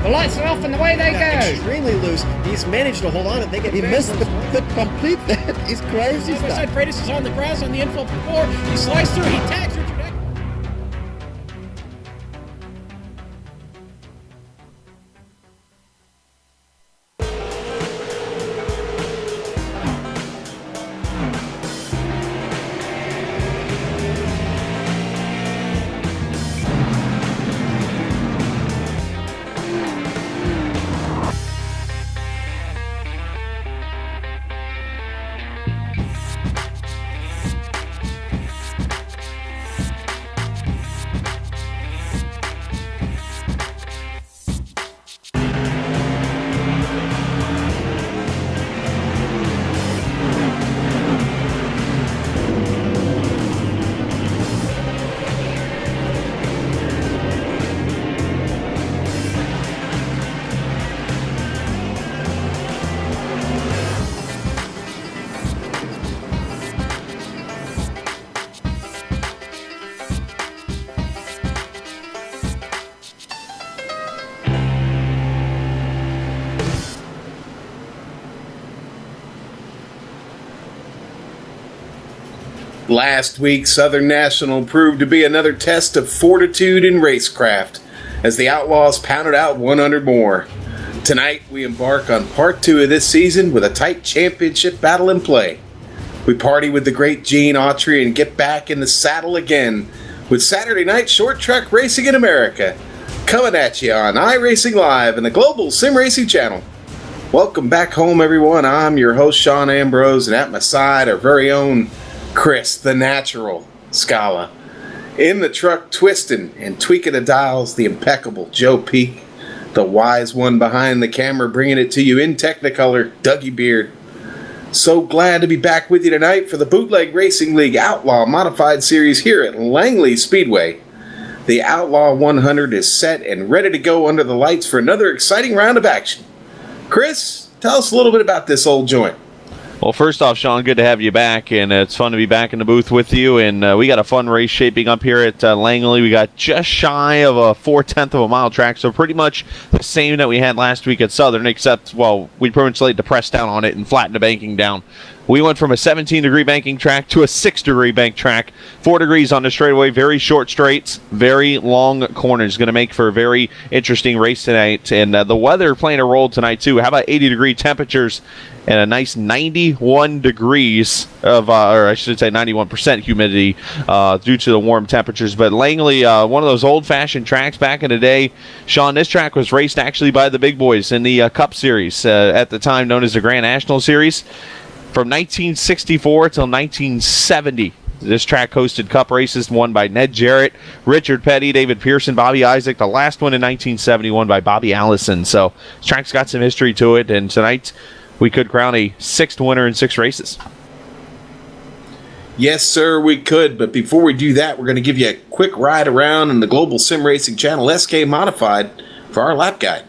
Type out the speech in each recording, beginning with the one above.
The lights are off and away they go. Extremely loose. He's managed to hold on and they get. He missed the complete. He's crazy stuff. Side Freitas is on the grass on the infield before. He slides through. He tags Richard. Last week, Southern National proved to be another test of fortitude and racecraft as the Outlaws pounded out 100 more. Tonight, we embark on part 2 of this season with a tight championship battle in play. We party with the great Gene Autry and get back in the saddle again with Saturday night short track racing in America, coming at you on iRacing Live and the Global Sim Racing Channel. Welcome back home, everyone. I'm your host, Sean Ambrose, and at my side, our very own Chris, the natural Scala. In the truck, twisting and tweaking the dials, the impeccable Joe Peak. The wise one behind the camera, bringing it to you in Technicolor, Dougie Beard. So glad to be back with you tonight for the Bootleg Racing League Outlaw Modified Series here at Langley Speedway. The Outlaw 100 is set and ready to go under the lights for another exciting round of action. Chris, tell us a little bit about this old joint. Well, first off, Sean, good to have you back, and it's fun to be back in the booth with you. And we got a fun race shaping up here at Langley. We got just shy of a 4/10 of a mile track, so pretty much the same that we had last week at Southern, except, well, we pretty much laid the press down on it and flattened the banking down. We went from a 17-degree banking track to a 6-degree bank track. 4 degrees on the straightaway, very short straights, very long corners. Going to make for a very interesting race tonight. And the weather playing a role tonight, too. How about 80-degree temperatures and a nice 91 degrees of, or I should say 91% humidity due to the warm temperatures. But Langley, one of those old-fashioned tracks back in the day. Sean, this track was raced actually by the big boys in the Cup Series, at the time known as the Grand National Series. From 1964 till 1970, this track hosted Cup races won by Ned Jarrett, Richard Petty, David Pearson, Bobby Isaac. The last one in 1970 won by Bobby Allison. So this track's got some history to it, and tonight we could crown a 6th winner in 6 races. Yes, sir, we could. But before we do that, we're going to give you a quick ride around in the Global Sim Racing Channel SK Modified for our lap guide.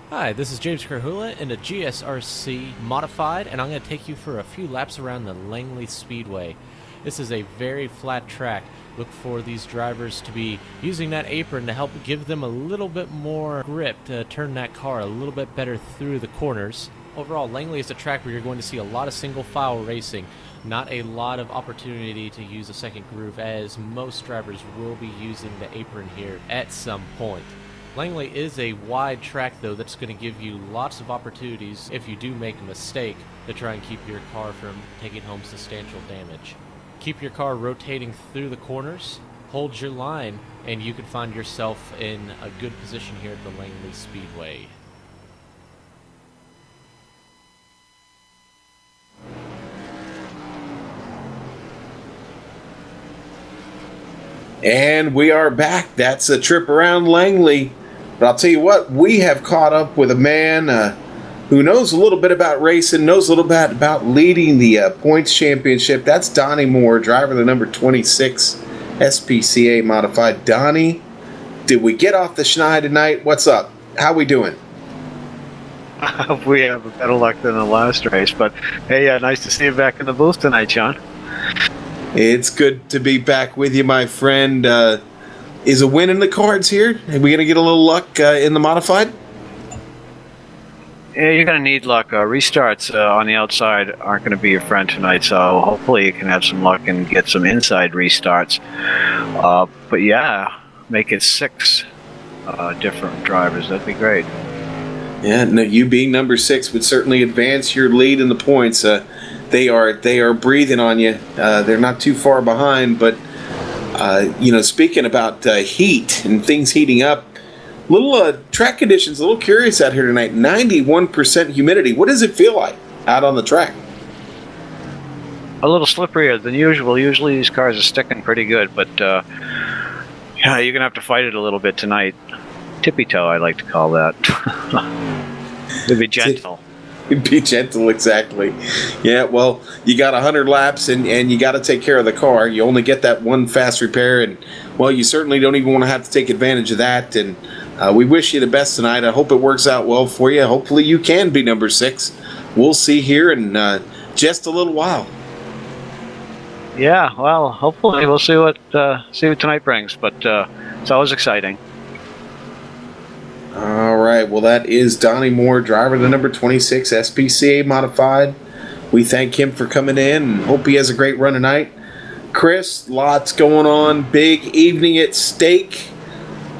Hi, this is James Carhula in a GSRC Modified, and I'm going to take you for a few laps around the Langley Speedway. This is a very flat track. Look for these drivers to be using that apron to help give them a little bit more grip to turn that car a little bit better through the corners. Overall, Langley is a track where you're going to see a lot of single file racing, not a lot of opportunity to use a second groove, as most drivers will be using the apron here at some point. Langley is a wide track, though, that's going to give you lots of opportunities, if you do make a mistake, to try and keep your car from taking home substantial damage. Keep your car rotating through the corners, hold your line, and you can find yourself in a good position here at the Langley Speedway. And we are back. That's a trip around Langley. But I'll tell you what, we have caught up with a man who knows a little bit about racing, knows a little bit about leading the points championship. That's Donnie Moore, driver of the number 26 SPCA Modified. Donnie, did we get off the schneid tonight? What's up? How we doing? We have better luck than the last race. But, hey, nice to see you back in the booth tonight, John. It's good to be back with you, my friend. is a win in the cards here? Are we going to get a little luck in the modified? Yeah, you're going to need luck. Restarts on the outside aren't going to be your friend tonight, so hopefully you can have some luck and get some inside restarts. But yeah, make it 6 different drivers. That'd be great. Yeah, no, you being number 6 would certainly advance your lead in the points. They are breathing on you. They're not too far behind, but speaking about heat and things heating up, little track conditions, a little curious out here tonight. 91% humidity. What does it feel like out on the track? A little slipperier than usual. Usually these cars are sticking pretty good, but yeah, you're going to have to fight it a little bit tonight. Tippy toe, I like to call that. It'd be gentle. Be gentle, exactly. Yeah, well, you got 100 laps, and you got to take care of the car. You only get that one fast repair, and, well, you certainly don't even want to have to take advantage of that, and we wish you the best tonight. I hope it works out well for you. Hopefully you can be number 6. We'll see here in just a little while. Yeah, well, hopefully we'll see what tonight brings, but it's always exciting. All right, well, that is Donnie Moore, driver of the number 26 SPCA Modified. We thank him for coming in and hope he has a great run tonight. Chris, lots going on, big evening at stake.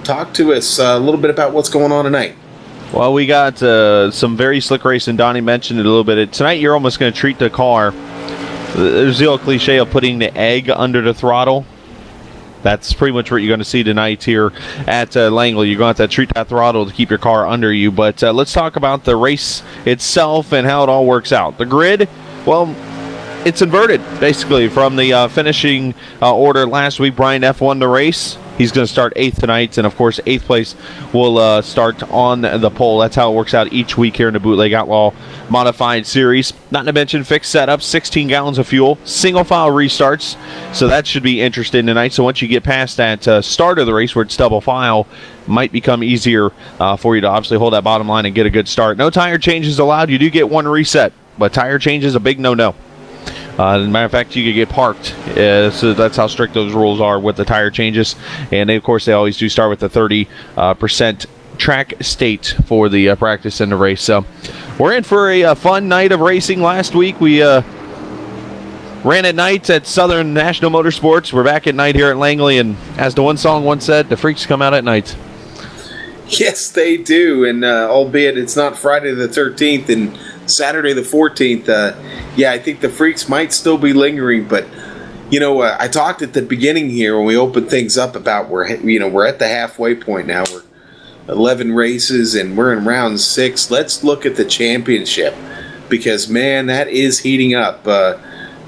Talk to us a little bit about what's going on tonight. Well, we got some very slick racing. Donnie mentioned it a little bit. Tonight, you're almost going to treat the car. There's the old cliche of putting the egg under the throttle. That's pretty much what you're going to see tonight here at Langley. You're going to have to treat that throttle to keep your car under you. But let's talk about the race itself and how it all works out. The grid, well, it's inverted, basically, from the finishing order last week. Brian F. won the race. He's going to start 8th tonight, and, of course, 8th place will start on the pole. That's how it works out each week here in the Bootleg Outlaw Modified Series. Not to mention fixed setups, 16 gallons of fuel, single-file restarts, so that should be interesting tonight. So once you get past that start of the race where it's double file, might become easier for you to obviously hold that bottom line and get a good start. No tire changes allowed. You do get one reset, but tire changes a big no-no. As a matter of fact, you could get parked. So that's how strict those rules are with the tire changes. And, of course, they always do start with the 30% track state for the practice and the race. So we're in for a fun night of racing. Last week we ran at night at Southern National Motorsports. We're back at night here at Langley. And as the one song once said, the freaks come out at night. Yes, they do. And albeit it's not Friday the 13th and Saturday the 14th, yeah, I think the freaks might still be lingering, but I talked at the beginning here when we opened things up about we're at the halfway point now. We're 11 races and we're in round 6. Let's look at the championship because, man, that is heating up.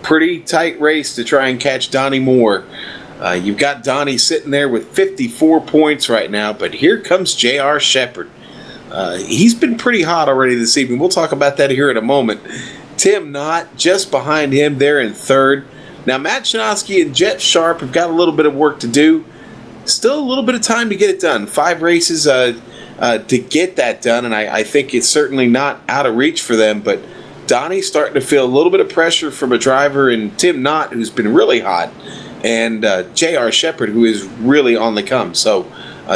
Pretty tight race to try and catch Donnie Moore. You've got Donnie sitting there with 54 points right now, but here comes J.R. Shepard. He's been pretty hot already this evening. We'll talk about that here in a moment. Tim Knott just behind him there in 3rd. Now, Matt Chinosky and Jeff Sharp have got a little bit of work to do. Still a little bit of time to get it done. 5 races to get that done, and I think it's certainly not out of reach for them. But Donnie's starting to feel a little bit of pressure from a driver in Tim Knott, who's been really hot, and J.R. Shepard, who is really on the come. So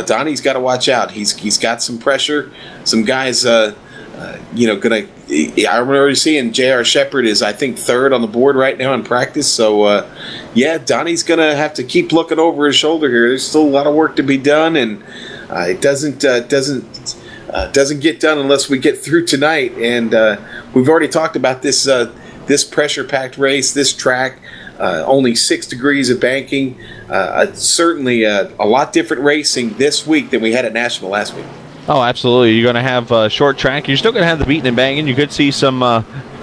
Donnie's got to watch out. He's got some pressure. Some guys, I'm already seeing J.R. Shepard is, I think, 3rd on the board right now in practice. So, yeah, Donnie's going to have to keep looking over his shoulder here. There's still a lot of work to be done, and it doesn't get done unless we get through tonight. And we've already talked about this pressure-packed race, this track. Only 6 degrees of banking. Certainly a lot different racing this week than we had at National last week. Oh, absolutely. You're going to have a short track. You're still going to have the beating and banging. You could see some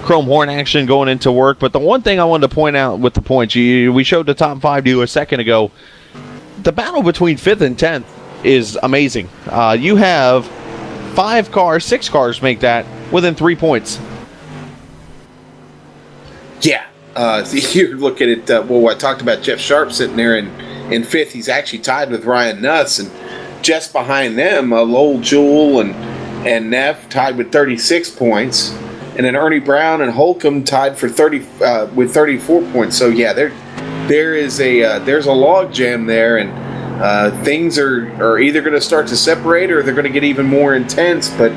chrome horn action going into work. But the one thing I wanted to point out with the points, we showed the top 5 to you a second ago. The battle between 5th and 10th is amazing. You have 6 cars make that within 3 points. Yeah. You're looking at, I talked about Jeff Sharp sitting there in 5th. He's actually tied with Ryan Nuss, and just behind them, Lowell Jewell and Neff tied with 36 points, and then Ernie Brown and Holcomb tied for 30 with 34 points. So yeah, there's a log jam there, and things are either going to start to separate or they're going to get even more intense. But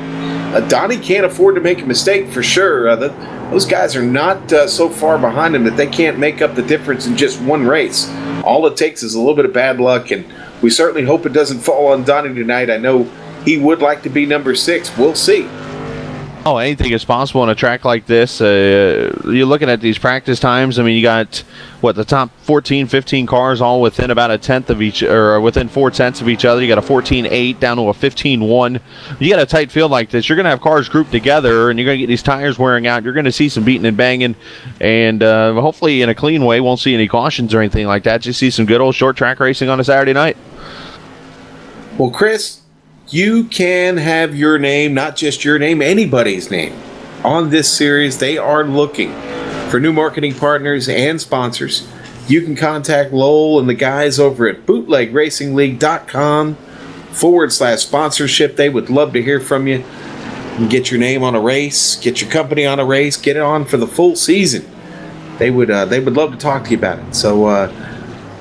Donnie can't afford to make a mistake for sure. Those guys are not so far behind him that they can't make up the difference in just one race. All it takes is a little bit of bad luck, and we certainly hope it doesn't fall on Donnie tonight. I know he would like to be number 6. We'll see. Oh, anything is possible on a track like this. You're looking at these practice times. I mean, you got, the top 14, 15 cars all within about a tenth of each, or within 4/10 of each other. You got a 14.8 down to a 15.1. You got a tight field like this, you're going to have cars grouped together, and you're going to get these tires wearing out. You're going to see some beating and banging, and hopefully in a clean way. Won't see any cautions or anything like that. Just see some good old short track racing on a Saturday night. Well, Chris, you can have your name, not just your name, anybody's name on this series. They are looking for new marketing partners and sponsors. You can contact Lowell and the guys over at bootlegracingleague.com/sponsorship. They would love to hear from you and get your name on a race, get your company on a race, get it on for the full season. They would love to talk to you about it. So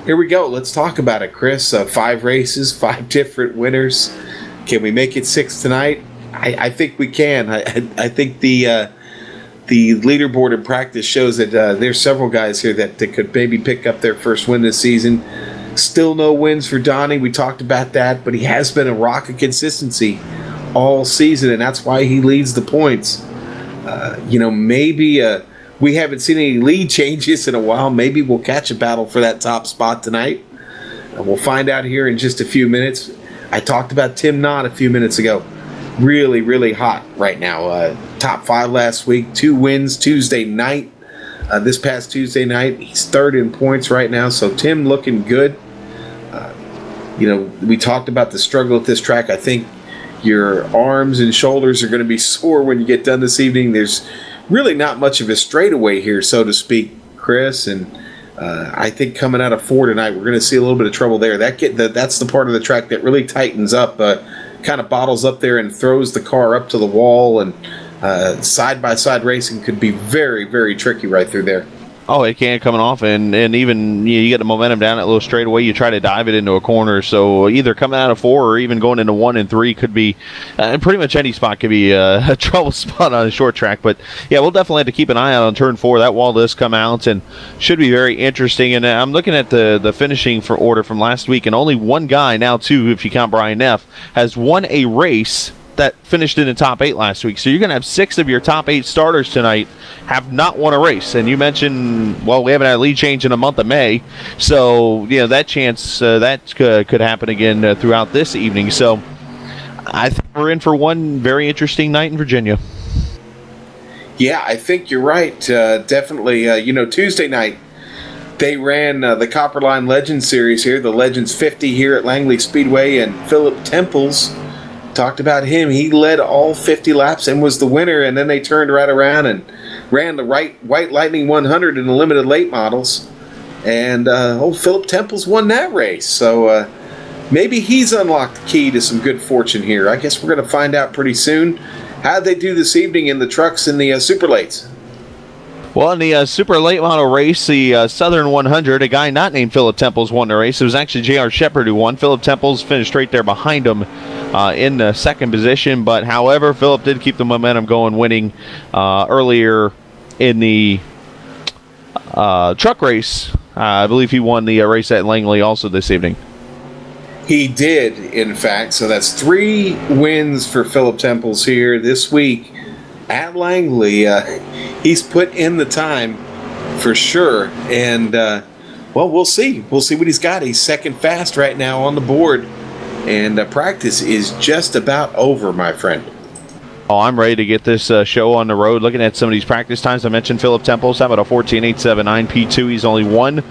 here we go. Let's talk about it, Chris. 5 races, 5 different winners. Can we make it 6 tonight? I think we can. I think the leaderboard in practice shows that there's several guys here that could maybe pick up their first win this season. Still no wins for Donnie. We talked about that, but he has been a rock of consistency all season, and that's why he leads the points. Maybe we haven't seen any lead changes in a while. Maybe we'll catch a battle for that top spot tonight. We'll find out here in just a few minutes. I talked about Tim Knott a few minutes ago. Really, really hot right now. Top 5 last week, 2 wins Tuesday night. This past Tuesday night, he's 3rd in points right now. So Tim looking good. We talked about the struggle at this track. I think your arms and shoulders are going to be sore when you get done this evening. There's really not much of a straightaway here, so to speak, Chris. And I think coming out of 4 tonight, we're going to see a little bit of trouble there. That's the part of the track that really tightens up, kind of bottles up there and throws the car up to the wall. And side-by-side racing could be very, very tricky right through there. Oh, it can coming off, and even you get the momentum down that little straightaway, you try to dive it into a corner. So either coming out of 4 or even going into 1 and 3 could be, pretty much any spot could be a trouble spot on a short track. But yeah, we'll definitely have to keep an eye out on turn 4. That wall does come out and should be very interesting. And I'm looking at the finishing for order from last week, and only one guy, now 2 if you count Brian Neff, has won a race that finished in the top 8 last week. So you're going to have 6 of your top 8 starters tonight have not won a race. And you mentioned, we haven't had a lead change in a month of May. So, that chance, that could happen again throughout this evening. So I think we're in for one very interesting night in Virginia. Yeah, I think you're right. Definitely. Tuesday night, they ran the Copperline Legends Series here, the Legends 50 here at Langley Speedway, and Philip Temples, talked about him. He led all 50 laps and was the winner, and then they turned right around and ran the White Lightning 100 in the limited late models. And Philip Temples won that race. So maybe he's unlocked the key to some good fortune here. I guess we're going to find out pretty soon. How'd they do this evening in the trucks in the super lates? Well, in the super late model race, the Southern 100, a guy not named Philip Temples won the race. It was actually J.R. Shepard who won. Philip Temples finished right there behind him in the 2nd position. But, however, Philip did keep the momentum going, winning earlier in the truck race. I believe he won the race at Langley also this evening. He did, in fact. So that's 3 wins for Philip Temples here this week at Langley. He's put in the time for sure. And, we'll see. We'll see what he's got. He's 2nd fast right now on the board. And practice is just about over, my friend. Oh, I'm ready to get this show on the road. Looking at some of these practice times, I mentioned Philip Temples. How about a 14.879 P2? He's only one,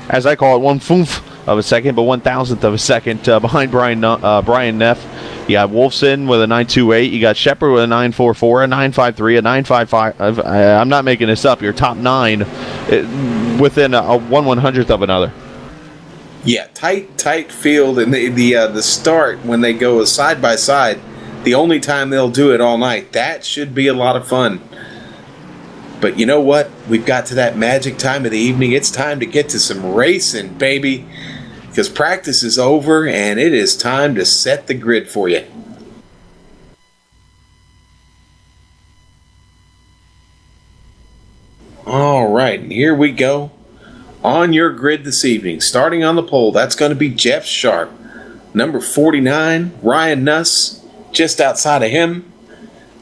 as I call it, 1/4 of a second, but 1,000th of a second behind Brian Neff. You got Wolfson with a 9.28. You got Shepard with a 9.44, a 9.53, a 9.55. I'm not making this up. Your top 9 within a 1/100th of another. Yeah, tight field, and the start when they go side by side, the only time they'll do it all night. That should be a lot of fun. But you know what? We've got to that magic time of the evening. It's time to get to some racing, baby. because practice is over and it is time to set the grid for you. All right, and here we go. On your grid this evening, starting on the pole, that's going to be Jeff Sharp. Number 49, Ryan Nuss, just outside of him.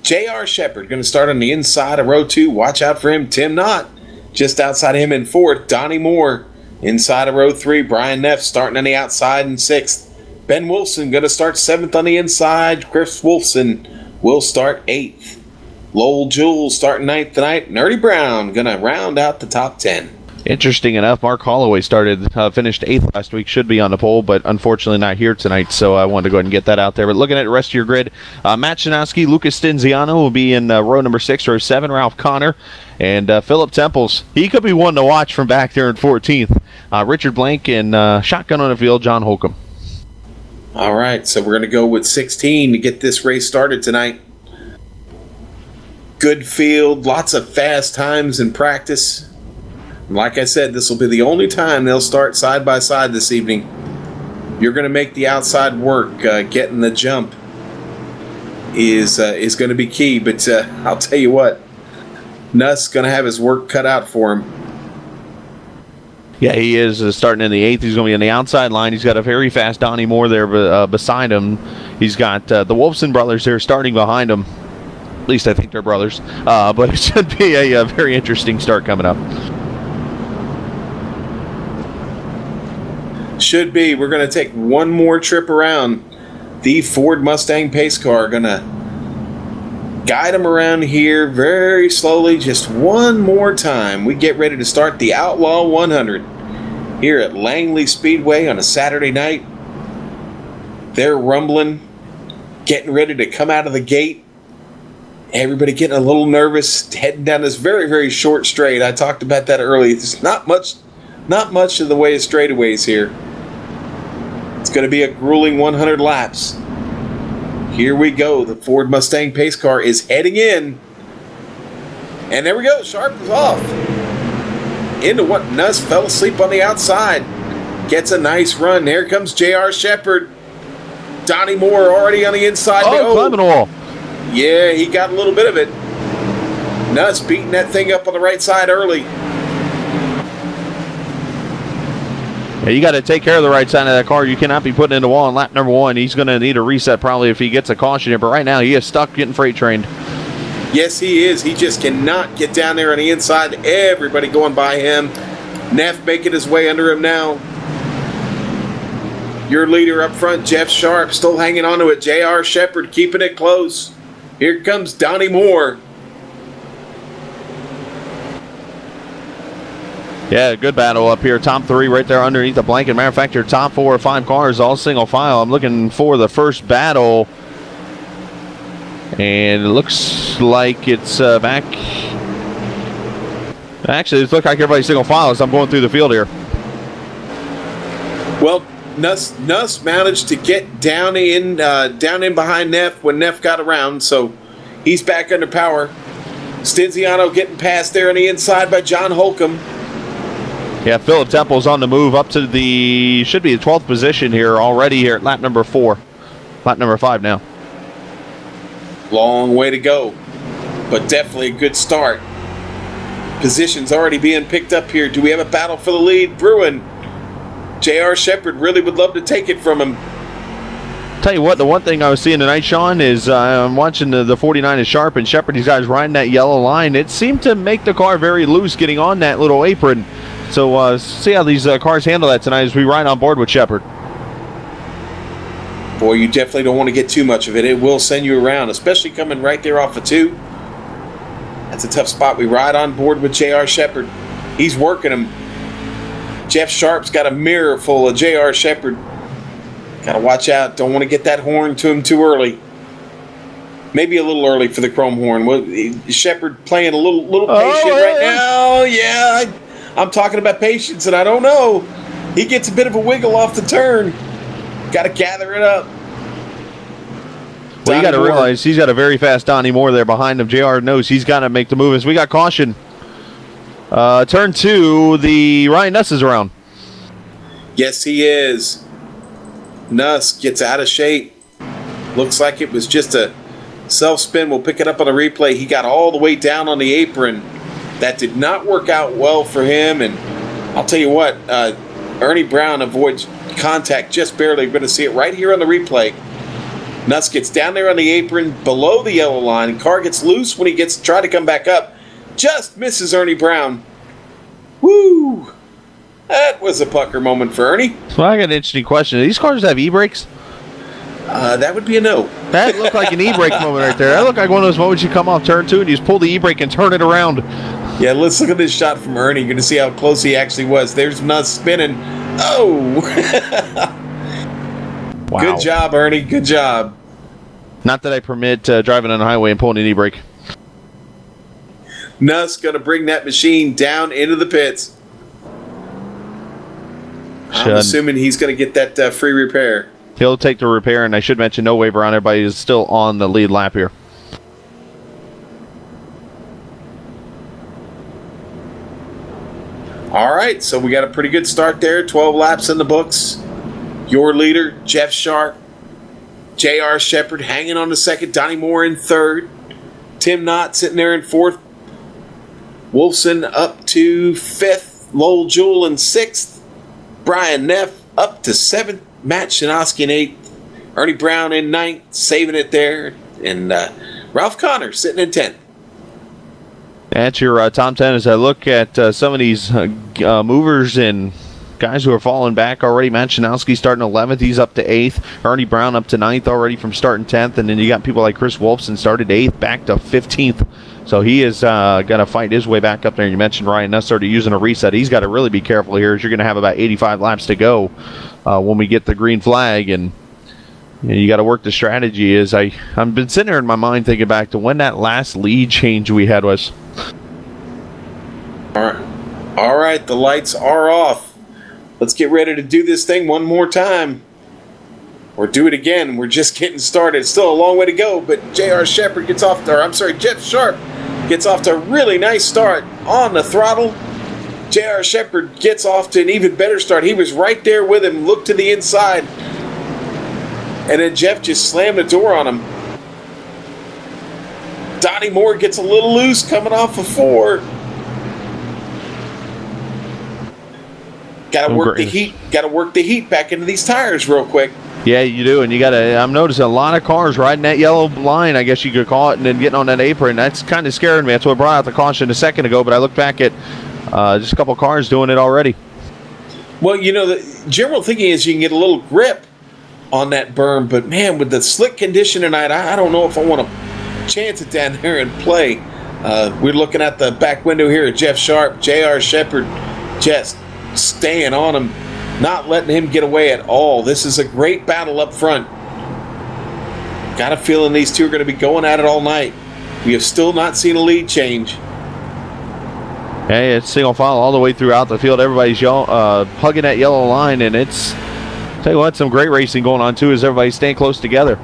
J.R. Shepard going to start on the inside of row 2. Watch out for him. Tim Knott, just outside of him in 4th. Donnie Moore, inside of row 3. Brian Neff starting on the outside in 6th. Ben Wilson going to start 7th on the inside. Chris Wolfson will start 8th. Lowell Jules starting 9th tonight. Nerdy Brown going to round out the top 10. Interesting enough, Mark Holloway finished 8th last week, should be on the pole, but unfortunately not here tonight, so I wanted to go ahead and get that out there. But looking at the rest of your grid, Matt Shinowski, Lucas Stinziano will be in row number 6, row 7, Ralph Connor, and Philip Temples. He could be one to watch from back there in 14th. Richard Blank and shotgun on the field, John Holcomb. All right, so we're going to go with 16 to get this race started tonight. Good field, lots of fast times in practice. Like I said, this will be the only time they'll start side by side this evening. You're going to make the outside work. Getting the jump is going to be key. But I'll tell you what, Nuss going to have his work cut out for him. Yeah, he is starting in the 8th. He's going to be on the outside line. He's got a very fast Donnie Moore there beside him. He's got the Wolfson brothers there starting behind him. At least I think they're brothers. But it should be a very interesting start coming up. Should be. We're going to take one more trip around. The Ford Mustang pace car going to guide them around here very slowly. Just one more time. We get ready to start the Outlaw 100 here at Langley Speedway on a Saturday night. They're rumbling, getting ready to come out of the gate. Everybody getting a little nervous, heading down this very, very short straight. I talked about that earlier. There's not much in the way of straightaways here. It's going to be a grueling 100 laps. Here we go. The Ford Mustang pace car is heading in. And there we go. Sharp is off. Into what? Nuss fell asleep on the outside. Gets a nice run. There comes J.R. Shepard. Donnie Moore already on the inside. Climbing the wall. Yeah, he got a little bit of it. Nuss beating that thing up on the right side early. Yeah, you got to take care of the right side of that car. You cannot be putting in the wall in lap number 1. He's going to need a reset probably if he gets a caution here. But right now, he is stuck getting freight trained. Yes, he is. He just cannot get down there on the inside. Everybody going by him. Neff making his way under him now. Your leader up front, Jeff Sharp, still hanging on to it. J.R. Shepard keeping it close. Here comes Donnie Moore. Yeah, good battle up here. Top 3 right there underneath the blanket. Matter of fact, your top 4 or 5 cars all single file. I'm looking for the first battle. And it looks like it's back. Actually, it looks like everybody's single file as I'm going through the field here. Well, Nuss managed to get down in behind Neff when Neff got around, so he's back under power. Stinziano getting past there on the inside by John Holcomb. Yeah, Philip Temple's on the move up to should be the 12th position here already here at lap number 4. Lap number 5 now. Long way to go, but definitely a good start. Positions already being picked up here. Do we have a battle for the lead? Bruin. J.R. Shepard really would love to take it from him. Tell you what, the one thing I was seeing tonight, Sean, is I'm watching the 49 is Sharp and Shepard. These guys riding that yellow line. It seemed to make the car very loose getting on that little apron. So see how these cars handle that tonight as we ride on board with Shepard. Boy, you definitely don't want to get too much of it. It will send you around, especially coming right there off of 2. That's a tough spot. We ride on board with J.R. Shepard. He's working him. Jeff Sharp's got a mirror full of J.R. Shepard. Got to watch out. Don't want to get that horn to him too early. Maybe a little early for the chrome horn. Shepard playing a little patient right now. Yeah, I'm talking about patience, and I don't know. He gets a bit of a wiggle off the turn. Got to gather it up. Well, you got to realize he's got a very fast Donnie Moore there behind him. JR knows he's got to make the move. As we got caution. Turn 2, the Ryan Nuss is around. Yes, he is. Nuss gets out of shape. Looks like it was just a self-spin. We'll pick it up on the replay. He got all the way down on the apron. That did not work out well for him. And I'll tell you what, Ernie Brown avoids contact just barely. We're going to see it right here on the replay. Nuss gets down there on the apron below the yellow line. Car gets loose when he gets try to come back up. Just misses Ernie Brown. Woo! That was a pucker moment for Ernie. So I got an interesting question. Do these cars have e-brakes? That would be a no. That looked like an e-brake moment right there. That looked like one of those moments you come off turn 2 and you just pull the e-brake and turn it around. Yeah, let's look at this shot from Ernie. You're going to see how close he actually was. There's Nuss spinning. Oh! Wow. Good job, Ernie. Good job. Not that I permit driving on the highway and pulling an e-brake. Nuss going to bring that machine down into the pits. I'm assuming he's going to get that free repair. He'll take the repair, and I should mention no waiver on everybody is still on the lead lap here. All right, so we got a pretty good start there. 12 laps in the books. Your leader, Jeff Sharp. J.R. Shepard hanging on to second. Donnie Moore in third. Tim Knott sitting there in fourth. Wolfson up to fifth. Lowell Jewell in sixth. Brian Neff up to seventh. Matt Shinoski in eighth. Ernie Brown in ninth, saving it there. And Ralph Connor sitting in 10th. That's your top 10 as I look at some of these movers and guys who are falling back already. Matt Shinowski starting 11th. He's up to 8th. Ernie Brown up to 9th already from starting 10th. And then you got people like Chris Wolfson started 8th, back to 15th. So he is going to fight his way back up there. You mentioned Ryan Nuss started using a reset. He's got to really be careful here as you're going to have about 85 laps to go when we get the green flag. And you got to work the strategy. As I've been sitting there in my mind thinking back to when that last lead change we had was. All right, the lights are off. Let's get ready to do this thing one more time. Or do it again. We're just getting started. It's still a long way to go, but J.R. Shepard gets off, Jeff Sharp gets off to a really nice start on the throttle. J.R. Shepard gets off to an even better start. He was right there with him, looked to the inside, and then Jeff just slammed the door on him. Donnie Moore gets a little loose coming off of 4. Got to work the heat. Got to work the heat back into these tires real quick. Yeah, you do, and you got to. I'm noticing a lot of cars riding that yellow line, I guess you could call it, and then getting on that apron. That's kind of scaring me. That's what brought out the caution a second ago. But I look back at just a couple cars doing it already. Well, the general thinking is you can get a little grip on that berm, but man, with the slick condition tonight, I don't know if I want to chance it down there and play. We're looking at the back window here at Jeff Sharp, J.R. Shepard, just staying on him, not letting him get away at all. This is a great battle up front. Got a feeling these two are going to be going at it all night. We have still not seen a lead change. Hey, it's single file all the way throughout the field. Everybody's hugging that yellow line, and it's, tell you what, some great racing going on too as everybody's staying close together.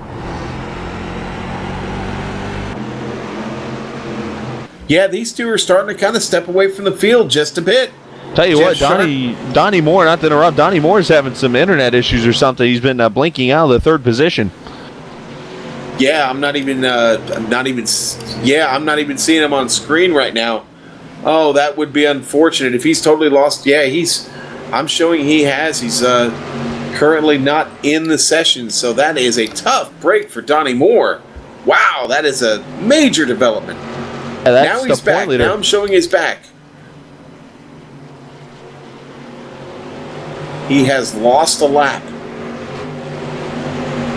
Yeah, these two are starting to kind of step away from the field just a bit. Tell you Jeff what, Donnie Moore, not to interrupt, Donnie Moore's having some internet issues or something. He's been blinking out of the third position. Yeah, I'm not even seeing him on screen right now. Oh, that would be unfortunate if he's totally lost. Yeah, I'm showing he's currently not in the session, so that is a tough break for Donnie Moore. Wow, that is a major development. Yeah, now he's back. Now I'm showing his back. He has lost a lap.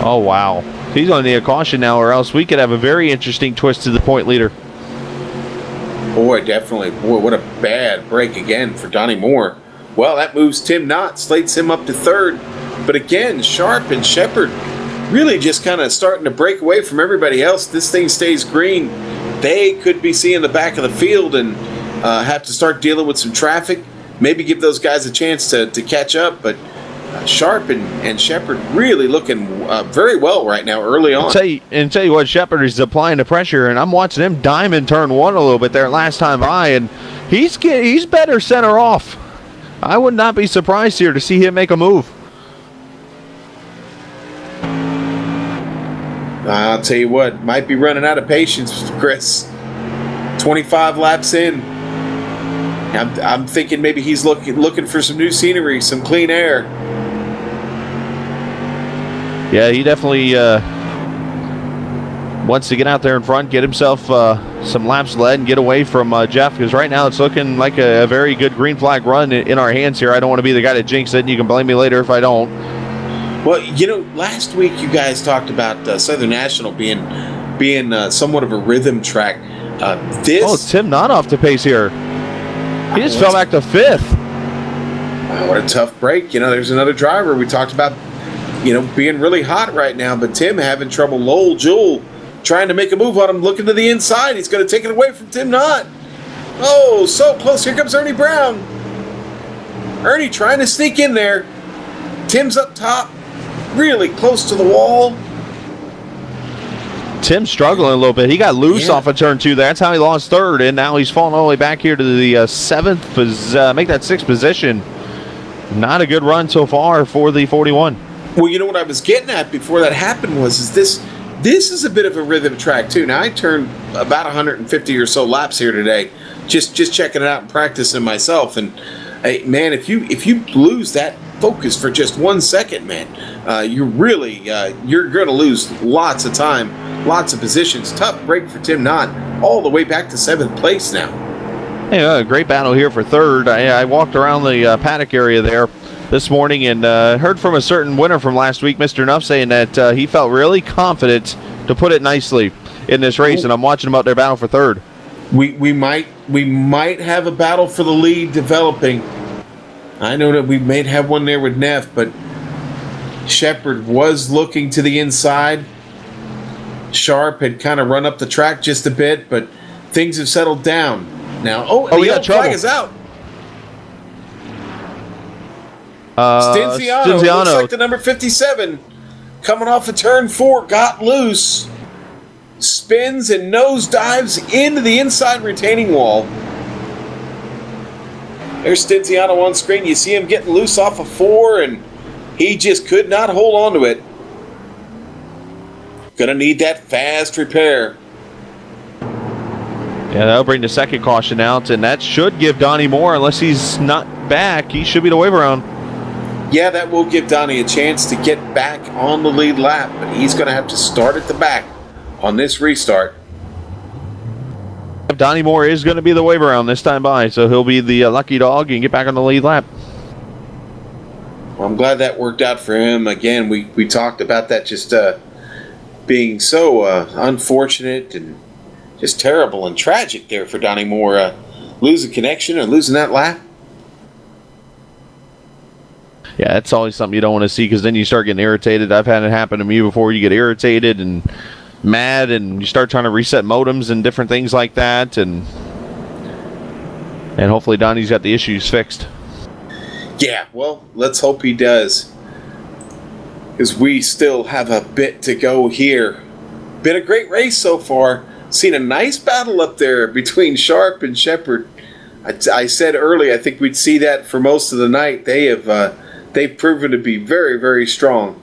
Oh, wow. He's going to need a caution now, or else we could have a very interesting twist to the point leader. Boy, definitely. Boy, what a bad break again for Donnie Moore. Well, that moves Tim Knott, slates him up to third. But again, Sharp and Shepard really just kind of starting to break away from everybody else. This thing stays green. They could be seeing the back of the field and have to start dealing with some traffic. Maybe give those guys a chance to catch up, but Sharp and Shepard really looking very well right now early on. Tell you what, Shepard is applying the pressure, and I'm watching him diamond turn 1 a little bit there last time by, and he's better center off. I would not be surprised here to see him make a move. I'll tell you what, might be running out of patience, Chris. 25 laps in. I'm thinking maybe he's looking for some new scenery, some clean air. Yeah, he definitely wants to get out there in front, get himself some laps led, and get away from Jeff, because right now it's looking like a very good green flag run in our hands here. I don't want to be the guy to jinx it, and you can blame me later if I don't. Well, last week you guys talked about Southern National being somewhat of a rhythm track. Tim not off the pace here. He just fell back to 5th. What a tough break. There's another driver we talked about, being really hot right now, but Tim having trouble. Lowell Jewell trying to make a move on him, looking to the inside. He's going to take it away from Tim Knott. Oh, so close. Here comes Ernie Brown. Ernie trying to sneak in there. Tim's up top, really close to the wall. Tim's struggling a little bit. He got loose off of turn 2 there. That's how he lost 3rd, and now he's falling all the way back here to the 7th, make that 6th position. Not a good run so far for the 41. Well, what I was getting at before that happened was this is a bit of a rhythm track too. Now I turned about 150 or so laps here today, just checking it out and practicing myself. And hey, man, if you lose that focus for just 1 second, man, you're going to lose lots of time, lots of positions. Tough break for Tim Knott, all the way back to 7th place now. Yeah, a great battle here for 3rd. I walked around the paddock area there this morning and heard from a certain winner from last week, Mr. Nuff, saying that he felt really confident, to put it nicely, in this race, and I'm watching him out there battle for 3rd. We might have a battle for the lead developing. I know that we may have one there with Neff, but Shepard was looking to the inside. Sharp had kind of run up the track just a bit, but things have settled down now. The yellow flag is out. Stinziano looks like the number 57, coming off of turn 4, got loose, spins and nose dives into the inside retaining wall. There's Stinziano on screen. You see him getting loose off of 4, and he just could not hold on to it. Gonna need that fast repair. Yeah, that'll bring the second caution out, and that should give Donnie Moore, unless he's not back, he should be the wave around. Yeah, that will give Donnie a chance to get back on the lead lap, but he's going to have to start at the back on this restart. Donnie Moore is going to be the wave around this time by, so he'll be the lucky dog and get back on the lead lap. Well, I'm glad that worked out for him. Again, we talked about that just being so unfortunate and just terrible and tragic there for Donnie Moore. Losing connection and losing that lap. Yeah, that's always something you don't want to see, because then you start getting irritated. I've had it happen to me before. You get irritated and mad, and you start trying to reset modems and different things like that, and hopefully Donnie's got the issues fixed. Yeah, well, let's hope he does, because we still have a bit to go here. Been a great race so far. Seen a nice battle up there between Sharp and Shepard. I said early I think we'd see that for most of the night. They've proven to be very, very strong.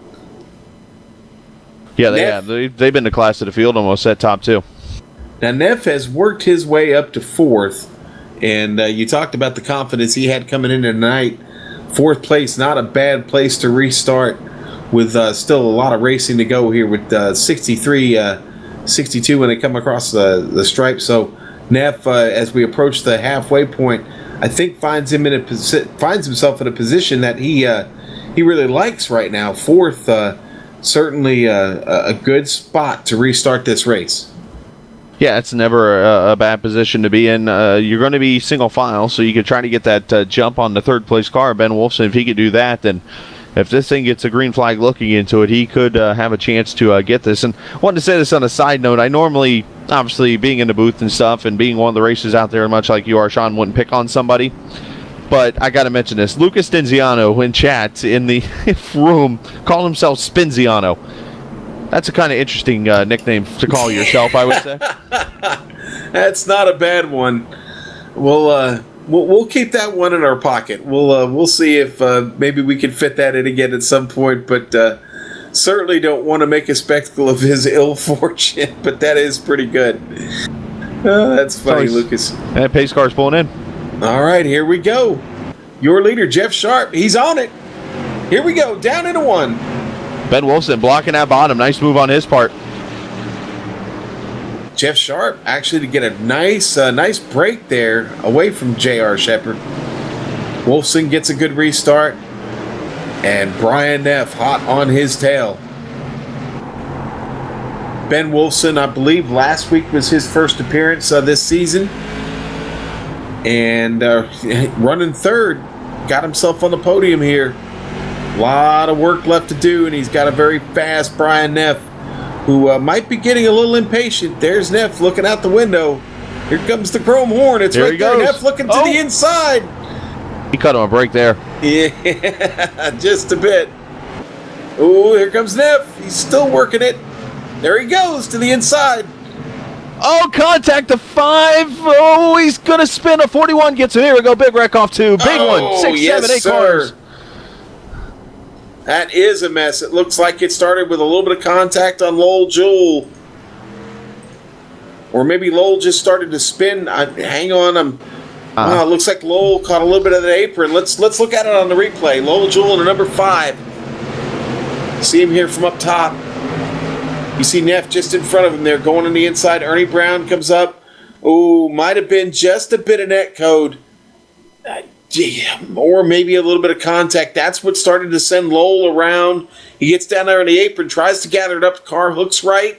Yeah, they have. They've been the class of the field almost at top 2. Now, Neff has worked his way up to 4th, and you talked about the confidence he had coming in tonight. 4th place, not a bad place to restart, with still a lot of racing to go here with 63, 62 when they come across the stripe. So Neff, as we approach the halfway point, I think finds himself in a position that he really likes right now. 4th, certainly a good spot to restart this race. Yeah, it's never a bad position to be in. You're going to be single file, so you could try to get that jump on the 3rd place car. Ben Wolfson, if he could do that, then if this thing gets a green flag looking into it, he could have a chance to get this. And I wanted to say this on a side note. I normally, obviously, being in the booth and stuff and being one of the races out there, much like you are, Sean, wouldn't pick on somebody. But I got to mention this. Lucas Stinziano in chat in the room called himself Spinziano. That's a kind of interesting nickname to call yourself, I would say. That's not a bad one. We'll we'll keep that one in our pocket. We'll see if maybe we can fit that in again at some point, but certainly don't want to make a spectacle of his ill fortune. But that is pretty good. That's funny, Lucas. And pace car's pulling in. All right, here we go. Your leader, Jeff Sharp, he's on it. Here we go, down into one. Ben Wolfson blocking that bottom. Nice move on his part. Jeff Sharp actually to get a nice break there away from J.R. Shepard. Wolfson gets a good restart, and Brian Neff hot on his tail. Ben Wolfson, I believe last week was his first appearance this season, and running third, got himself on the podium here. A lot of work left to do, and he's got a very fast Brian Neff, who might be getting a little impatient. There's Neff looking out the window. Here comes the chrome horn. It's right there. Neff looking to the inside. He cut him a break there. Yeah, just a bit. Oh, here comes Neff. He's still working it. There he goes to the inside. Oh, contact to 5. Oh, he's going to spin. A 41 gets him. Here we go. Big wreck off 2. Big one. 6, 7, 8 cars. That is a mess. It looks like it started with a little bit of contact on Lowell Jewell. Or maybe Lowell just started to spin. Hang on. It looks like Lowell caught a little bit of the apron. Let's look at it on the replay. Lowell Jewell in a number 5. See him here from up top. You see Neff just in front of him there, going on the inside. Ernie Brown comes up. Oh, might have been just a bit of net code. Or maybe a little bit of contact. That's what started to send Lowell around. He gets down there on the apron, tries to gather it up. The car hooks right.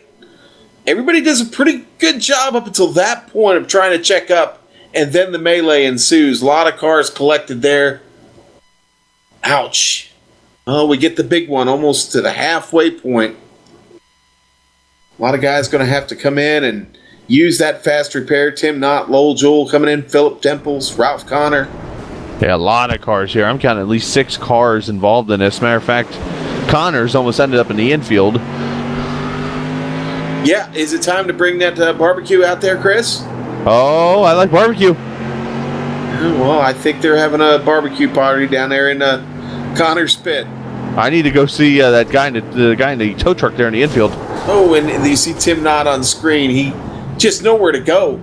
Everybody does a pretty good job up until that point of trying to check up. And then the melee ensues. A lot of cars collected there. Ouch. Oh, we get the big one almost to the halfway point. A lot of guys going to have to come in and use that fast repair. Tim Knott, Lowell Jewell coming in, Philip Temples, Ralph Connor. Yeah, a lot of cars here. I'm counting at least 6 cars involved in this. Matter of fact, Connors almost ended up in the infield. Yeah, is it time to bring that barbecue out there, Chris? Oh, I like barbecue. Well, I think they're having a barbecue party down there in Connor's pit. I need to go see that guy in the guy in the tow truck there in the infield. Oh, and you see Tim Knott on screen. He just nowhere to go.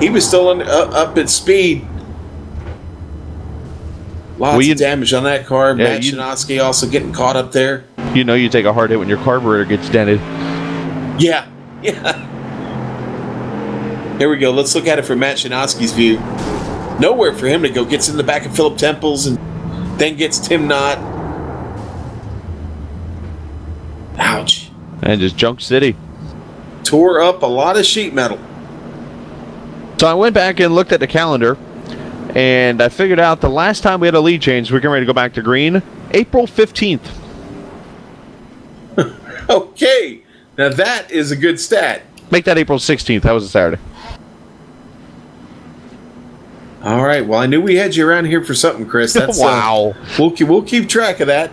He was still up at speed. Lots of damage on that car. Yeah, Matt Shinoski also getting caught up there. You know you take a hard hit when your carburetor gets dented. Yeah. Here we go. Let's look at it from Matt Shinoski's view. Nowhere for him to go. Gets in the back of Philip Temples and then gets Tim Knott. Ouch. And just Junk City. Tore up a lot of sheet metal. So I went back and looked at the calendar, and I figured out the last time we had a lead change, we're getting ready to go back to green, April 15th. Okay. Now that is a good stat. Make that April 16th. That was a Saturday. All right. Well, I knew we had you around here for something, Chris. That's wow. We'll keep track of that.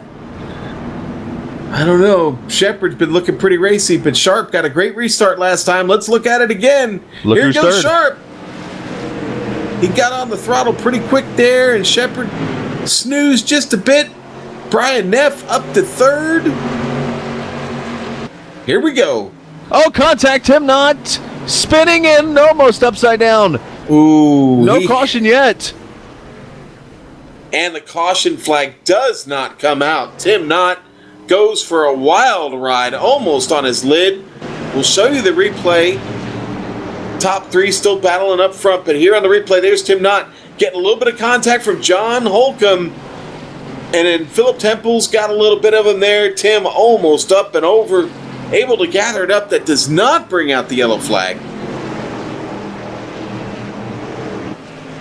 I don't know. Shepard's been looking pretty racy, but Sharp got a great restart last time. Let's look at it again. Here goes Sharp. He got on the throttle pretty quick there, and Shepard snoozed just a bit. Brian Neff up to third. Here we go. Oh, contact him not. Spinning in, almost upside down. Ooh. No caution yet. And the caution flag does not come out. Tim Knott goes for a wild ride, almost on his lid. We'll show you the replay. Top 3 still battling up front, but here on the replay, there's Tim Knott getting a little bit of contact from John Holcomb. And then Philip Temples got a little bit of him there. Tim almost up and over, able to gather it up. That does not bring out the yellow flag.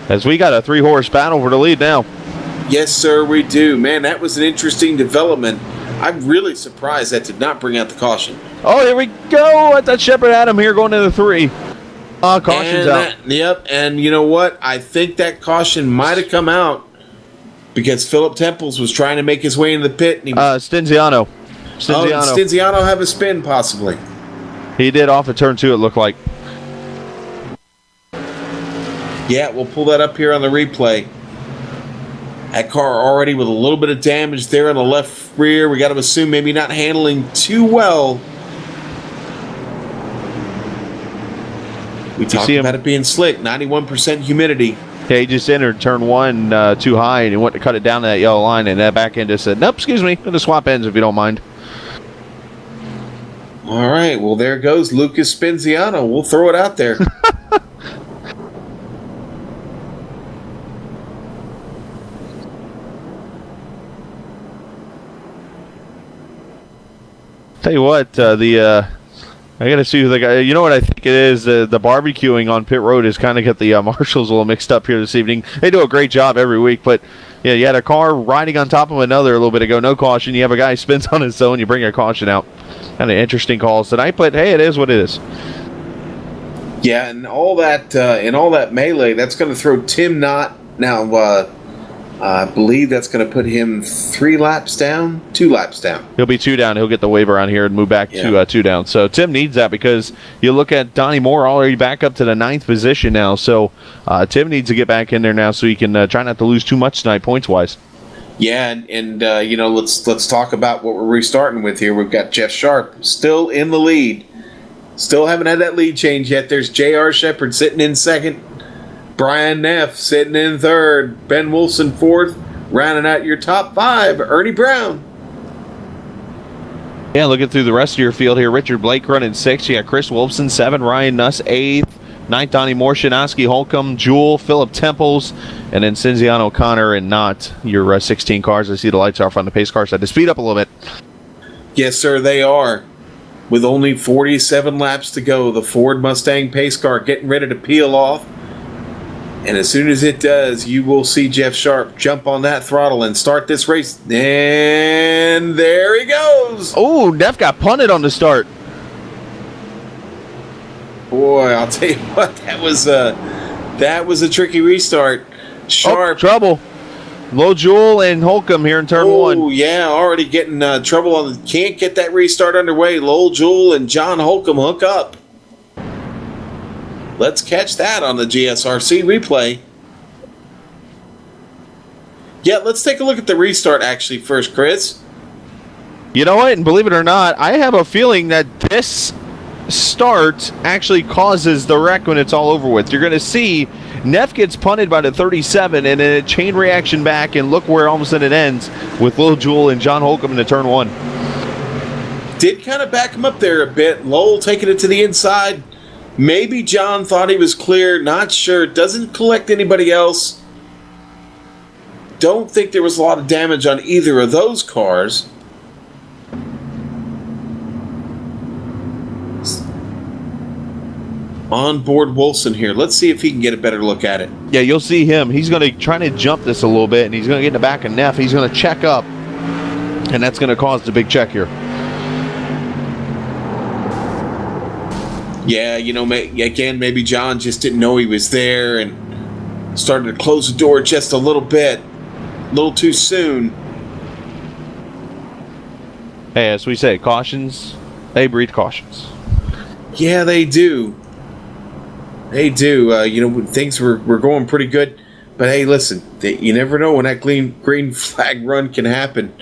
As we got a 3-horse battle for the lead now. Yes, sir, we do. Man, that was an interesting development. I'm really surprised that did not bring out the caution. Oh, here we go. I thought Shepard had him here going into 3. Caution's out. Yep, and you know what? I think that caution might have come out because Philip Temples was trying to make his way into the pit. And he Stinziano. Stinziano have a spin, possibly. He did off of turn 2, it looked like. Yeah, we'll pull that up here on the replay. That car already with a little bit of damage there on the left rear. We got to assume maybe not handling too well. We talked about it being slick, 91% humidity. Yeah, he just entered turn one too high, and he went to cut it down to that yellow line, and that back end just said, nope, excuse me, going to swap ends if you don't mind. All right, well, there goes Lucas Spenziano. We'll throw it out there. Tell you what, I got to see who the guy. You know what I think it is? The barbecuing on pit road has kind of got the marshals a little mixed up here this evening. They do a great job every week, but yeah, you had a car riding on top of another a little bit ago, no caution. You have a guy who spins on his own, you bring a caution out. Kind of interesting calls tonight, but hey, it is what it is. Yeah, and all that melee, that's going to throw Tim Knott now. I believe that's going to put him 2 laps down. He'll be 2 down. He'll get the waiver on here and move back to 2 down. So Tim needs that because you look at Donnie Moore already back up to the 9th position now. So Tim needs to get back in there now so he can try not to lose too much tonight points-wise. Yeah, and you know, let's talk about what we're restarting with here. We've got Jeff Sharp still in the lead. Still haven't had that lead change yet. There's J.R. Shepard sitting in second. Brian Neff sitting in third. Ben Wolfson fourth. Rounding out your top 5, Ernie Brown. Yeah, looking through the rest of your field here, Richard Blake running 6th. You got Chris Wolfson 7, Ryan Nuss 8th, 9th Donnie Moore, Shinoski, Holcomb, Jewell, Philip Temples, and then Cinziano O'Connor and Knott, your 16 cars. I see the lights off on the pace car side. To speed up a little bit. Yes, sir, they are. With only 47 laps to go, the Ford Mustang pace car getting ready to peel off. And as soon as it does, you will see Jeff Sharp jump on that throttle and start this race. And there he goes. Oh, Neff got punted on the start. Boy, I'll tell you what, that was a tricky restart. Sharp. Oh, trouble. Low Jewell and Holcomb here in turn 1. Oh, yeah, already getting trouble on the... Can't get that restart underway. Lowell Jewell and John Holcomb hook up. Let's catch that on the GSRC replay. Yeah, let's take a look at the restart actually first, Chris. You know what? And believe it or not, I have a feeling that this start actually causes the wreck when it's all over with. You're going to see Neff gets punted by the 37 and then a chain reaction back, and look where all of a sudden it ends with Lil Jewell and John Holcomb into turn 1. Did kind of back him up there a bit. Lowell taking it to the inside. Maybe John thought he was clear. Not sure. Doesn't collect anybody else. Don't think there was a lot of damage on either of those cars. On board Wolfson here. Let's see if he can get a better look at it. Yeah, you'll see him. He's going to try to jump this a little bit, and he's going to get in the back of Neff. He's going to check up, and that's going to cause the big check here. Yeah, you know, again, maybe John just didn't know he was there and started to close the door just a little bit. A little too soon. Hey, as we say, cautions, they breed cautions. Yeah, they do. They do. You know, things were going pretty good. But hey, listen, you never know when that green flag run can happen.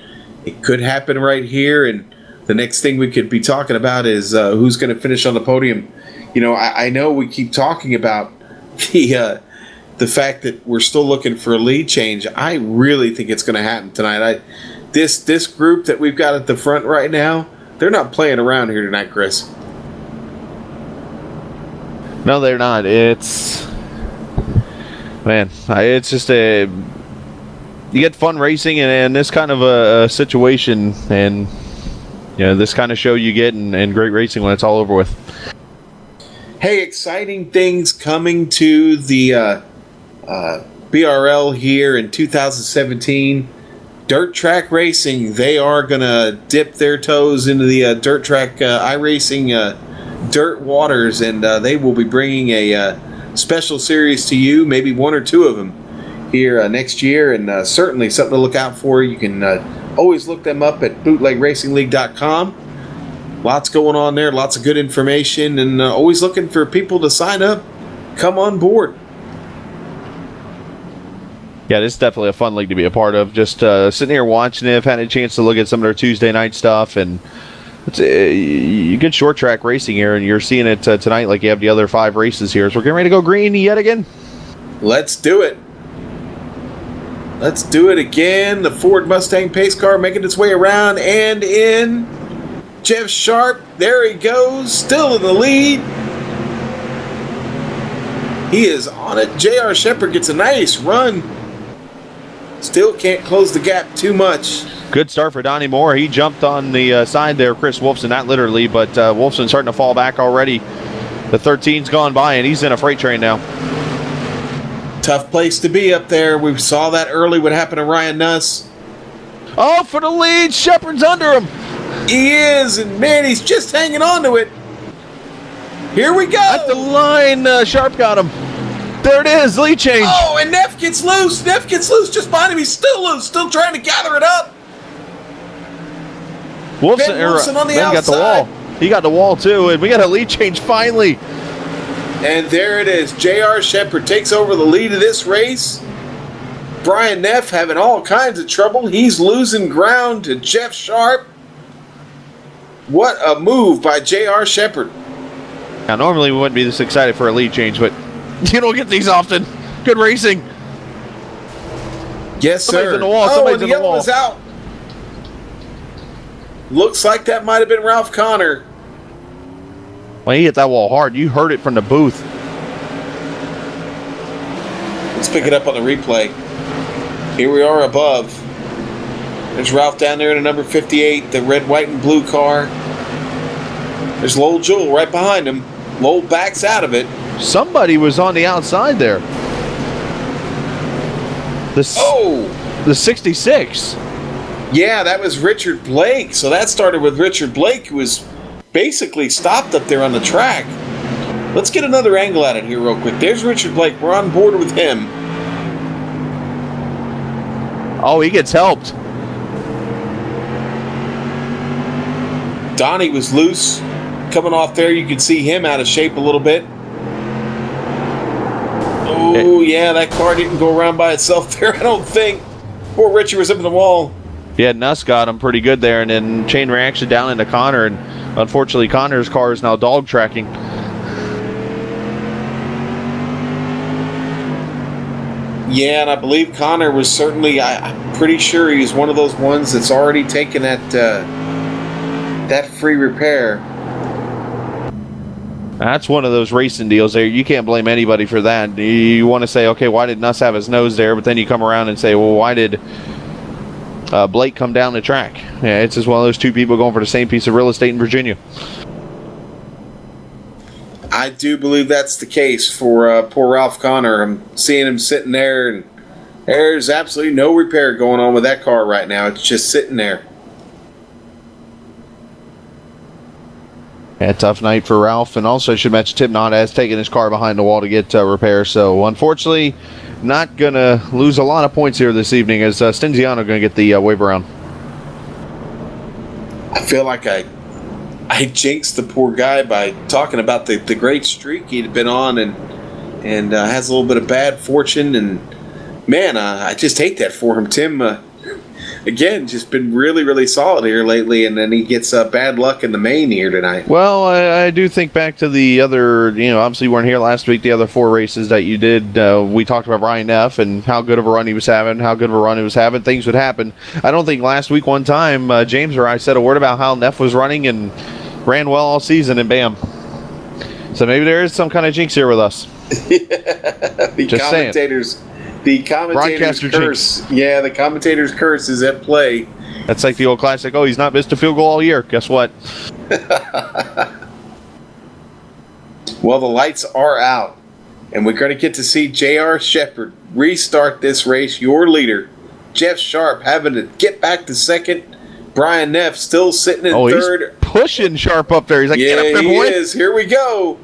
It could happen right here, and the next thing we could be talking about is who's going to finish on the podium. You know, I know we keep talking about the fact that we're still looking for a lead change. I really think it's going to happen tonight. This group that we've got at the front right now, they're not playing around here tonight, Chris. No, they're not. It's just you get fun racing in this kind of a situation, and you know, this kind of show you get and great racing when it's all over with. Hey, exciting things coming to the BRL here in 2017. Dirt track racing, they are going to dip their toes into the dirt track iRacing dirt waters, and they will be bringing a special series to you, maybe 1 or 2 of them here next year, and certainly something to look out for. You can always look them up at bootlegracingleague.com. Lots going on there, lots of good information, and always looking for people to sign up, come on board. Yeah, this is definitely a fun league to be a part of. Just sitting here watching it, I've had a chance to look at some of their Tuesday night stuff, and you get short track racing here, and you're seeing it tonight like you have the other 5 races here. So we're getting ready to go green yet again. Let's do it. Let's do it again. The Ford Mustang pace car making its way around and in. Jeff Sharp, there he goes, still in the lead. He is on it. J.R. Shepherd gets a nice run. Still can't close the gap too much. Good start for Donnie Moore. He jumped on the side there, Chris Wolfson, not literally, but Wolfson's starting to fall back already. The 13's gone by, and he's in a freight train now. Tough place to be up there. We saw that early, what happened to Ryan Nuss. Oh, for the lead. Shepard's under him. He is, and man, he's just hanging on to it. Here we go. At the line, Sharp got him. There it is, lead change. Oh, and Neff gets loose. Neff gets loose just behind him. He's still loose, still trying to gather it up. Wolfson on the Ben got the wall. He got the wall too, and we got a lead change finally. And there it is. J.R. Shepherd takes over the lead of this race. Brian Neff having all kinds of trouble. He's losing ground to Jeff Sharp. What a move by J.R. Shepherd. Now, normally we wouldn't be this excited for a lead change, but you don't get these often. Good racing. Yes, Somebody's sir. in the wall. Oh, Somebody's and the in the yellow wall. is out. Looks like that might have been Ralph Connor. Well, he hit that wall hard. You heard it from the booth. Let's pick it up on the replay. Here we are above. There's Ralph down there in a number 58, the red, white, and blue car. There's Lowell Jewell right behind him. Lowell backs out of it. Somebody was on the outside there. The 66. Yeah, that was Richard Blake. So that started with Richard Blake, who was basically stopped up there on the track. Let's get another angle at it here real quick. There's Richard Blake. We're on board with him. Oh, he gets helped. Donnie was loose. Coming off there, you could see him out of shape a little bit. Oh, yeah, that car didn't go around by itself there, I don't think. Poor Richard was up in the wall. Yeah, Nuss got him pretty good there, and then chain reaction down into Connor, and unfortunately Connor's car is now dog tracking. Yeah, and I believe Connor was certainly, I'm pretty sure he was one of those ones that's already taken that free repair. That's one of those racing deals there. You can't blame anybody for that. You want to say, okay, why did Nuss have his nose there? But then you come around and say, well, why did Blake come down the track? Yeah, it's just one of those two people going for the same piece of real estate in Virginia. I do believe that's the case for poor Ralph Connor. I'm seeing him sitting there, and there's absolutely no repair going on with that car right now. It's just sitting there. Yeah, tough night for Ralph, and also I should mention Tim Knott has taken his car behind the wall to get repair, so unfortunately not going to lose a lot of points here this evening as Stinziano going to get the wave around. I feel like I jinxed the poor guy by talking about the great streak he'd been on and has a little bit of bad fortune, and man, I just hate that for him. Tim, again, just been really, really solid here lately, and then he gets bad luck in the main here tonight. Well, I do think back to the other, obviously you weren't here last week, the other 4 races that you did. We talked about Brian Neff and how good of a run he was having, things would happen. I don't think last week one time James or I said a word about how Neff was running and ran well all season, and bam. So maybe there is some kind of jinx here with us. The commentator's curse. Jinx. Yeah, the commentator's curse is at play. That's like the old classic, oh, he's not missed a field goal all year. Guess what? Well, the lights are out, and we're going to get to see J.R. Shepherd restart this race, your leader. Jeff Sharp having to get back to second. Brian Neff still sitting in third. He's pushing Sharp up there. He's like, yeah, get up there, boy. He is. Here we go.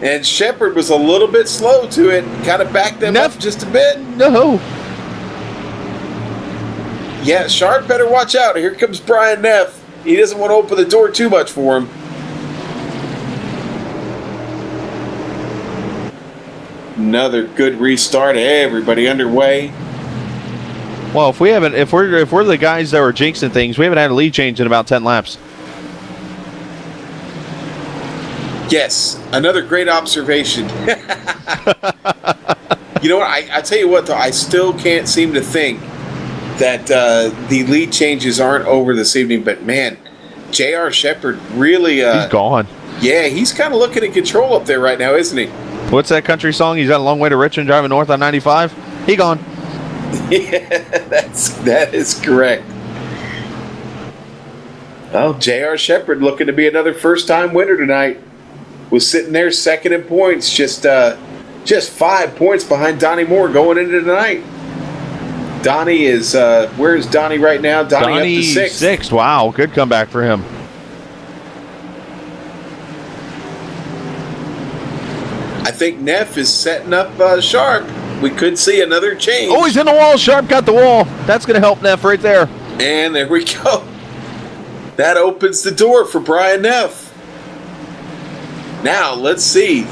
And Shepherd was a little bit slow to it. Kind of backed them up just a bit. No. Yeah, Sharp better watch out. Here comes Brian Neff. He doesn't want to open the door too much for him. Another good restart. Everybody underway. Well, if we're the guys that were jinxing things, we haven't had a lead change in about 10 laps. Yes, another great observation. You know what? I tell you what, though, I still can't seem to think that the lead changes aren't over this evening. But man, J.R. Shepherd really he's gone. Yeah, he's kind of looking in control up there right now, isn't he? What's that country song? He's got a long way to Richmond driving north on 95. He gone. Yeah, that is correct. Well, J.R. Shepherd looking to be another first-time winner tonight. Was sitting there second in points, just 5 points behind Donnie Moore going into tonight. Donnie is where's Donnie right now? Donnie up to sixth. Sixth. Wow, good comeback for him. I think Neff is setting up Sharp. We could see another change. Oh, he's in the wall. Sharp got the wall. That's going to help Neff right there. And there we go. That opens the door for Brian Neff. Now, let's see.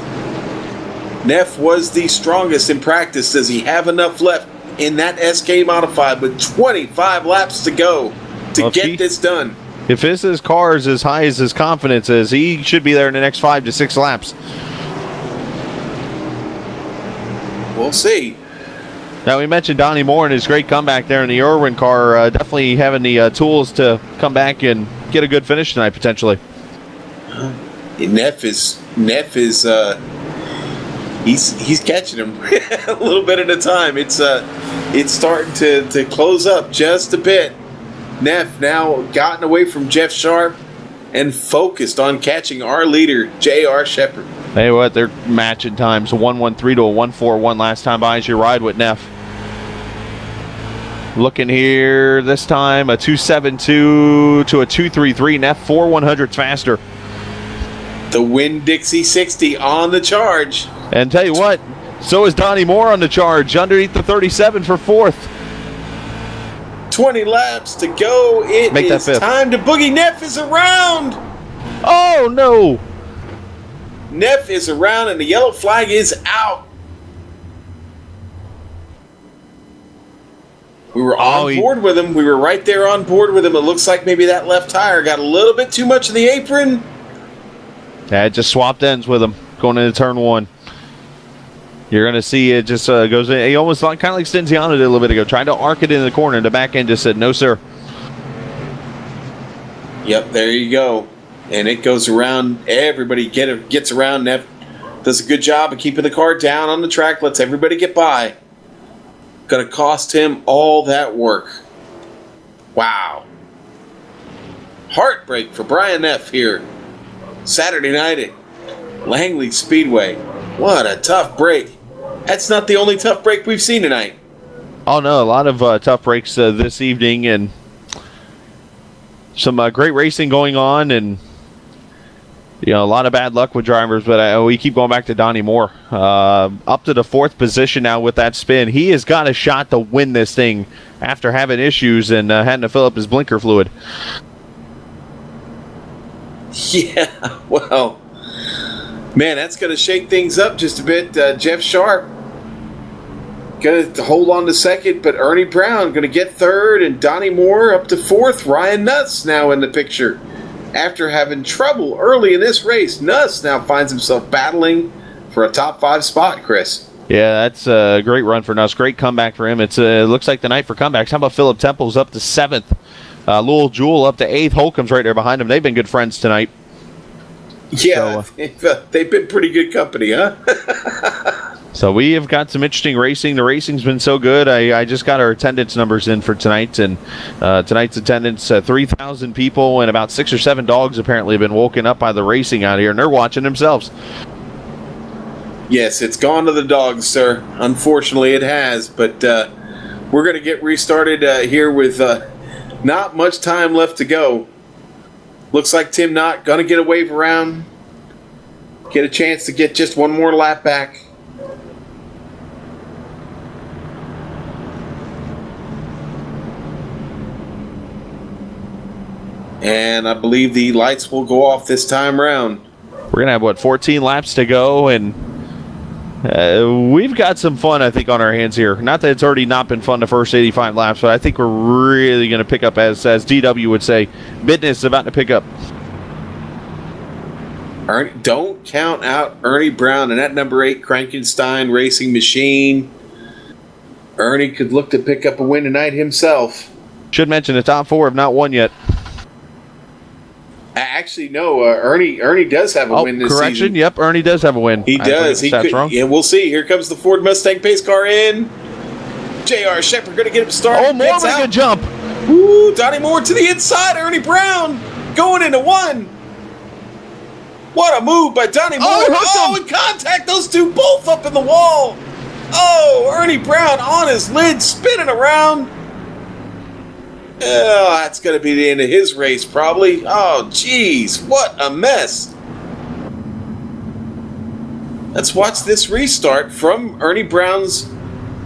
Neff was the strongest in practice. Does he have enough left in that SK Modified with 25 laps to go to get this done? If his car is as high as his confidence is, he should be there in the next 5 to 6 laps. We'll see. Now, we mentioned Donnie Moore and his great comeback there in the Irwin car. Definitely having the tools to come back and get a good finish tonight, potentially. Neff is he's catching him a little bit at a time. It's starting to close up just a bit. Neff now gotten away from Jeff Sharp and focused on catching our leader, J.R. Shepherd. Hey, what? They're matching times. A 1:13 to a 1:41 last time by as you ride with Neff. Looking here this time, a 2:72 to a 2:33. Neff 4/100ths faster. The Winn-Dixie 60 on the charge. And tell you what, so is Donnie Moore on the charge, underneath the 37 for 4th. 20 laps to go. It is time to boogie. Neff is around. Oh, no. Neff is around, and the yellow flag is out. We were on board with him. We were right there on board with him. It looks like maybe that left tire got a little bit too much in the apron. Yeah, it just swapped ends with him going into turn 1. You're going to see it just goes in. He almost kind of like Stinziano did a little bit ago, trying to arc it in the corner, and the back end just said, no, sir. Yep, there you go. And it goes around. Everybody gets around. Neff does a good job of keeping the car down on the track, lets everybody get by. Going to cost him all that work. Wow. Heartbreak for Brian Neff here. Saturday night at Langley Speedway. What a tough break. That's not the only tough break we've seen tonight. Oh, no, a lot of tough breaks this evening, and some great racing going on, and a lot of bad luck with drivers, but we keep going back to Donnie Moore. Up to the 4th position now with that spin. He has got a shot to win this thing after having issues and having to fill up his blinker fluid. Yeah, well, man, that's going to shake things up just a bit. Jeff Sharp going to hold on to second, but Ernie Brown going to get third, and Donnie Moore up to 4th. Ryan Nuss now in the picture. After having trouble early in this race, Nuss now finds himself battling for a top 5 spot, Chris. Yeah, that's a great run for Nuss. Great comeback for him. It looks like the night for comebacks. How about Philip Temple's up to 7th? Lowell Jewell up to 8th. Holcomb's right there behind him. They've been good friends tonight. Yeah, so, they've been pretty good company, huh? So we have got some interesting racing. The racing's been so good. I just got our attendance numbers in for tonight, and tonight's attendance, 3,000 people, and about 6 or 7 dogs apparently have been woken up by the racing out here, and they're watching themselves. Yes, it's gone to the dogs, sir. Unfortunately, it has, but we're going to get restarted here with not much time left to go. Looks like Tim Knott going to get a wave around, get a chance to get just one more lap back. And I believe the lights will go off this time around. We're going to have, 14 laps to go, and We've got some fun, I think, on our hands here. Not that it's already not been fun the first 85 laps, but I think we're really going to pick up, as DW would say, business is about to pick up. Ernie, don't count out Ernie Brown and that number 8 Frankenstein racing machine. Ernie could look to pick up a win tonight himself. Should mention the top 4 have not won yet. Actually, no. Ernie does have a win this season. Yep, Ernie does have a win. He does. He could, wrong. Yeah, we'll see. Here comes the Ford Mustang pace car in. J.R. Shepard going to get him started. Oh, Moore with a good jump. Ooh, Donnie Moore to the inside. Ernie Brown going into 1. What a move by Donnie Moore. Oh, in contact. Those two both up in the wall. Oh, Ernie Brown on his lid, spinning around. Oh, that's going to be the end of his race, probably. Oh, geez, what a mess. Let's watch this restart from Ernie Brown's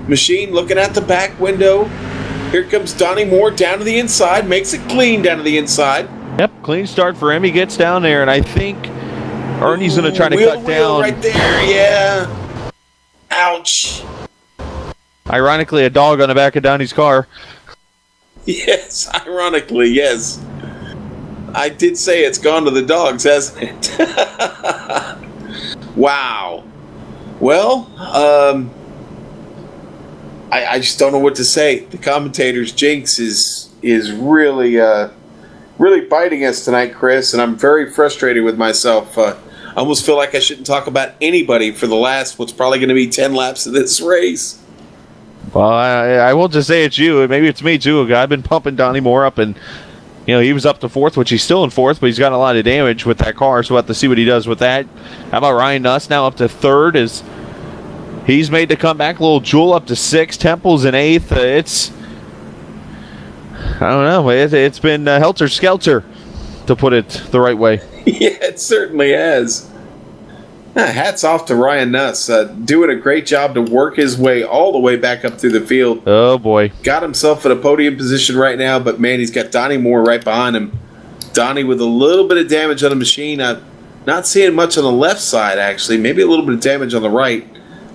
machine, looking at the back window. Here comes Donnie Moore down to the inside, makes it clean down to the inside. Yep, clean start for him. He gets down there, and I think Ernie's going to try to cut down. Right there, yeah. Ouch. Ironically, a dog on the back of Donnie's car. Yes, ironically, yes. I did say it's gone to the dogs, hasn't it? Wow. Well, I just don't know what to say. The commentator's jinx is really really biting us tonight, Chris, and I'm very frustrated with myself. I almost feel like I shouldn't talk about anybody for the last, what's probably going to be 10 laps of this race. Well, I won't just say it's you. Maybe it's me, too. I've been pumping Donnie Moore up, and he was up to 4th, which he's still in 4th, but he's got a lot of damage with that car, so we'll have to see what he does with that. How about Ryan Nuss now up to 3rd? As he's made the comeback. Little Jewel up to 6th. Temple's in 8th. I don't know. It's been helter-skelter, to put it the right way. Yeah, it certainly has. Hats off to Ryan Nuss, doing a great job to work his way all the way back up through the field. Oh, boy. Got himself in a podium position right now, but, man, he's got Donnie Moore right behind him. Donnie with a little bit of damage on the machine. I'm not seeing much on the left side, actually. Maybe a little bit of damage on the right.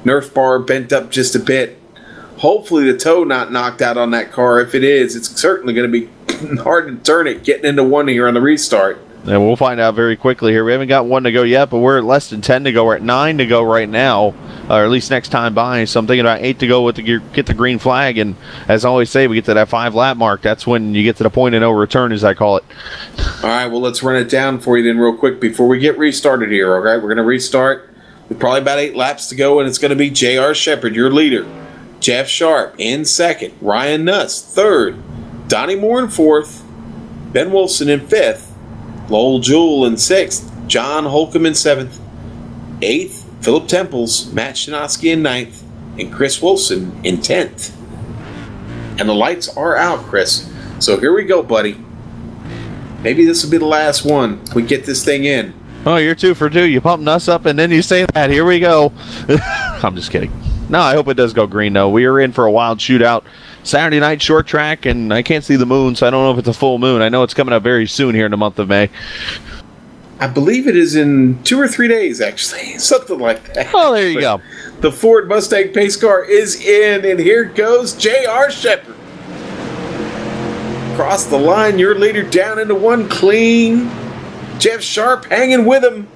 Nerf bar bent up just a bit. Hopefully the toe not knocked out on that car. If it is, it's certainly going to be hard to turn it getting into 1 here on the restart. And we'll find out very quickly here. We haven't got 1 to go yet, but we're at less than 10 to go. We're at 9 to go right now, or at least next time by. So I'm thinking about 8 to go with get the green flag. And as I always say, we get to that 5-lap mark. That's when you get to the point of no return, as I call it. All right, well, let's run it down for you then real quick before we get restarted here, all right? We're going to restart with probably about 8 laps to go, and it's going to be J.R. Shepard, your leader. Jeff Sharp in 2nd. Ryan Nuss, 3rd. Donnie Moore in 4th. Ben Wolfson in 5th. Lowell Jewell in 6th, John Holcomb in 7th, 8th, Philip Temples, Matt Shinoski in 9th, and Chris Wolfson in 10th. And the lights are out, Chris. So here we go, buddy. Maybe this will be the last one. We get this thing in. Oh, you're 2 for 2. You pump Nuss up, and then you say that. Here we go. I'm just kidding. No, I hope it does go green, though. We are in for a wild shootout. Saturday night short track, and I can't see the moon, so I don't know if it's a full moon. I know it's coming up very soon here in the month of May. I believe it is in 2 or 3 days, actually. Something like that. Oh, there you go. The Ford Mustang pace car is in, and here goes J.R. Shepard. Across the line, your leader down into 1 clean. Jeff Sharp hanging with him.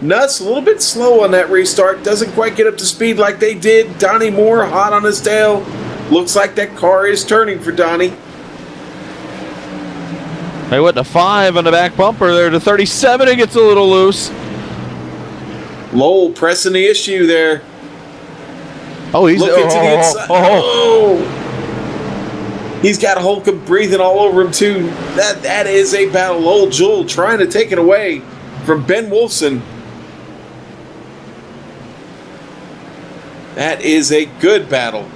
Nuss a little bit slow on that restart. Doesn't quite get up to speed like they did. Donnie Moore hot on his tail. Looks like that car is turning for Donnie. They went to 5 on the back bumper there to 37. It gets a little loose. Lowell pressing the issue there. Oh, he's looking to the inside. Oh. He's got Holcomb breathing all over him too. That is a battle. Lowell Jewell trying to take it away from Ben Wolfson. That is a good battle.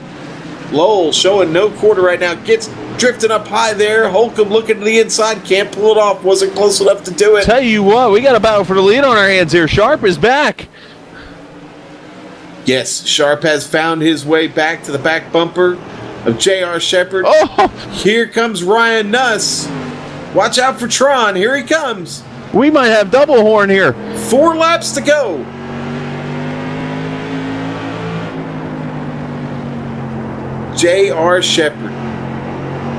Lowell showing no quarter right now. Gets drifting up high there. Holcomb looking to the inside. Can't pull it off. Wasn't close enough to do it. Tell you what, we got a battle for the lead on our hands here. Sharp is back. Yes, Sharp has found his way back to the back bumper of J.R. Shepard. Oh! Here comes Ryan Nuss. Watch out for Tron. Here he comes. We might have double horn here. 4 laps to go. J.R. Shepard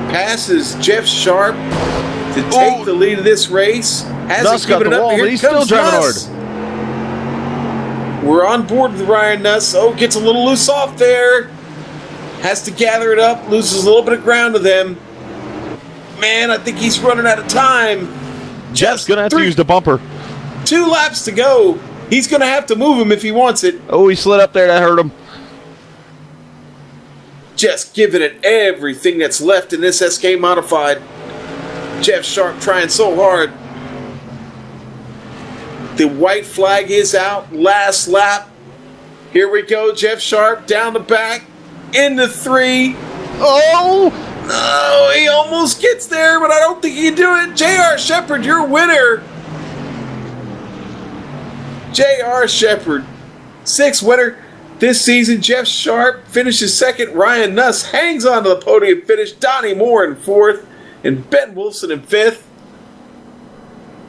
passes Jeff Sharp to take the lead of this race. Nuss got the wall, but he's still driving hard. We're on board with Ryan Nuss. Oh, gets a little loose off there. Has to gather it up. Loses a little bit of ground to them. Man, I think he's running out of time. Jeff's going to have to use the bumper. 2 laps to go. He's going to have to move him if he wants it. Oh, he slid up there. That hurt him. Just giving it everything that's left in this SK Modified. Jeff Sharp trying so hard. The white flag is out. Last lap. Here we go. Jeff Sharp down the back. Into 3. Oh, he almost gets there, but I don't think he can do it. J.R. Shepard, your winner. J.R. Shepard, 6th winner this season. Jeff Sharp finishes 2nd. Ryan Nuss hangs on to the podium finish. Donnie Moore in 4th. And Ben Wolfson in 5th.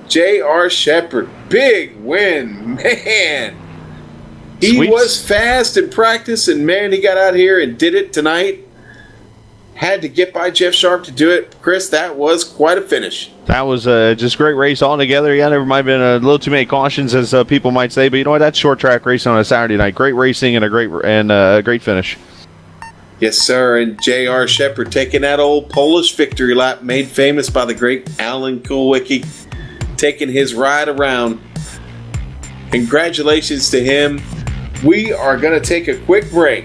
J.R. Shepard, big win. Man, he was fast in practice, and man, he got out here and did it tonight. Had to get by Jeff Sharp to do it. Chris, that was quite a finish. That was just a great race altogether. Yeah, there might have been a little too many cautions, as people might say, but you know what? That's short track racing on a Saturday night. Great racing and a great finish. Yes, sir. And J.R. Shepard taking that old Polish victory lap made famous by the great Alan Kulwicki, taking his ride around. Congratulations to him. We are going to take a quick break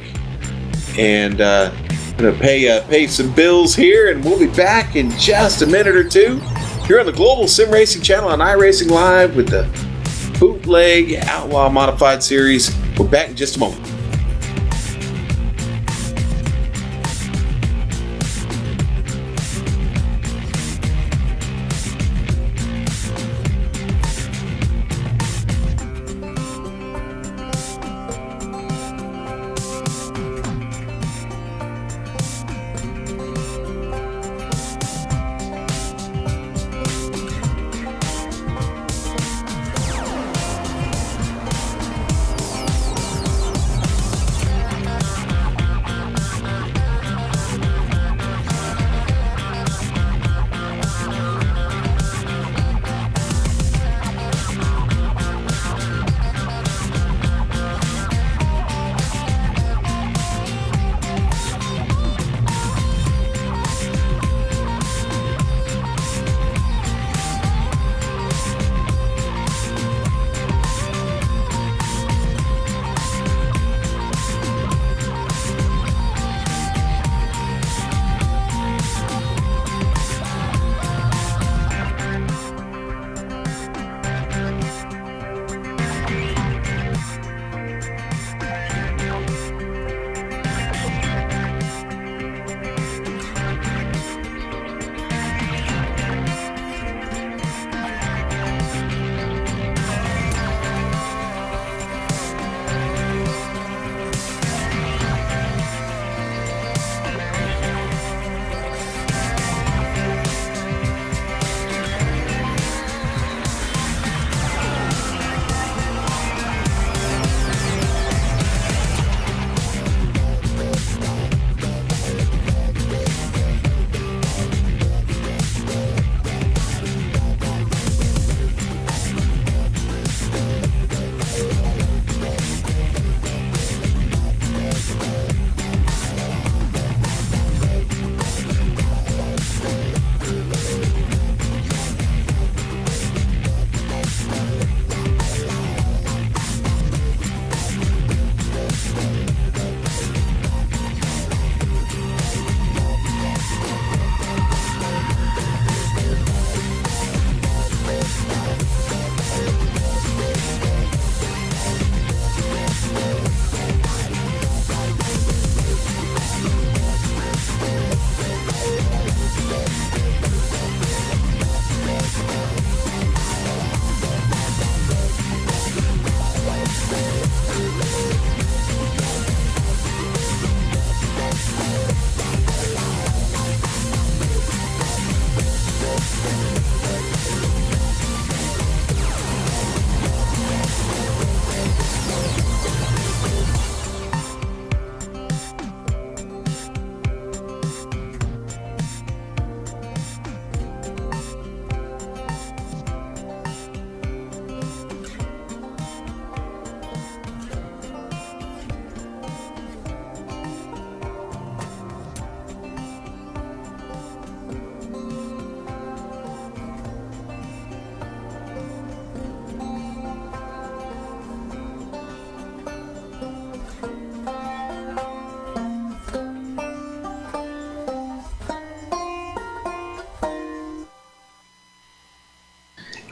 and going to pay some bills here, and we'll be back in just a minute or two here on the Global Sim Racing channel on iRacing Live with the Bootleg Outlaw Modified Series. We're back in just a moment.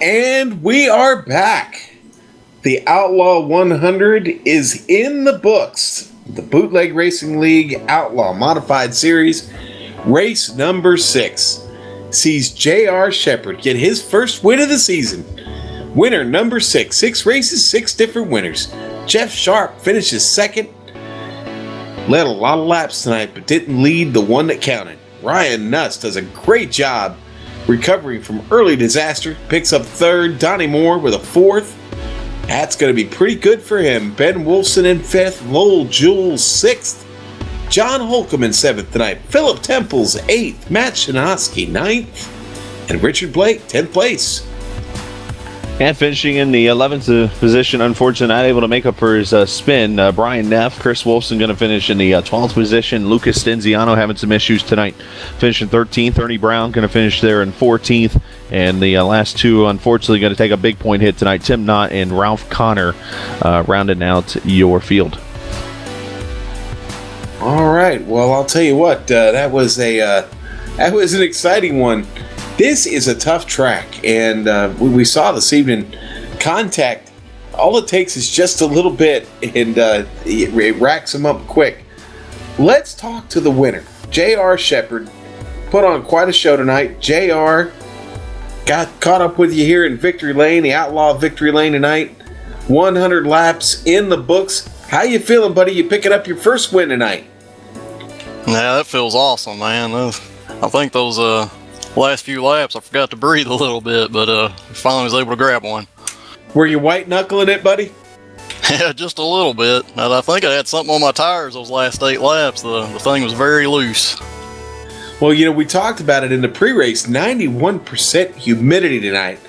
And we are back. The Outlaw 100 is in the books. The Bootleg Racing League Outlaw Modified Series, race number 6, sees J.R. Shepard get his first win of the season. Winner number 6, 6 races, 6 different winners. Jeff Sharp finishes second. Led a lot of laps tonight, but didn't lead the one that counted. Ryan Nuss does a great job recovering from early disaster, picks up third. Donnie Moore with a fourth. That's going to be pretty good for him. Ben Wolfson in fifth. Lowell Jules sixth. John Holcomb in seventh tonight. Philip Temples eighth. Matt Shanoski ninth. And Richard Blake 10th place. And finishing in the 11th position, unfortunately not able to make up for his spin, Brian Neff. Chris Wolfson going to finish in the 12th position. Lucas Stenziano having some issues tonight, finishing 13th. Ernie Brown going to finish there in 14th. And the last two, unfortunately, going to take a big point hit tonight. Tim Knott and Ralph Connor rounding out your field. All right. Well, I'll tell you what. That was an exciting one. This is a tough track, and we saw this evening, contact, all it takes is just a little bit, and it racks them up quick. Let's talk to the winner. J.R. Shepard put on quite a show tonight. J.R. got caught up with you here in Victory Lane, the Outlaw Victory Lane tonight. 100 laps in the books. How you feeling, buddy? You picking up your first win tonight? Yeah, that feels awesome, man. I think those last few laps I forgot to breathe a little bit, but finally was able to grab one. Were you white knuckling it, buddy? Yeah, just a little bit. And I think I had something on my tires those last 8 laps. The thing was very loose. Well, we talked about it in the pre-race. 91% humidity tonight.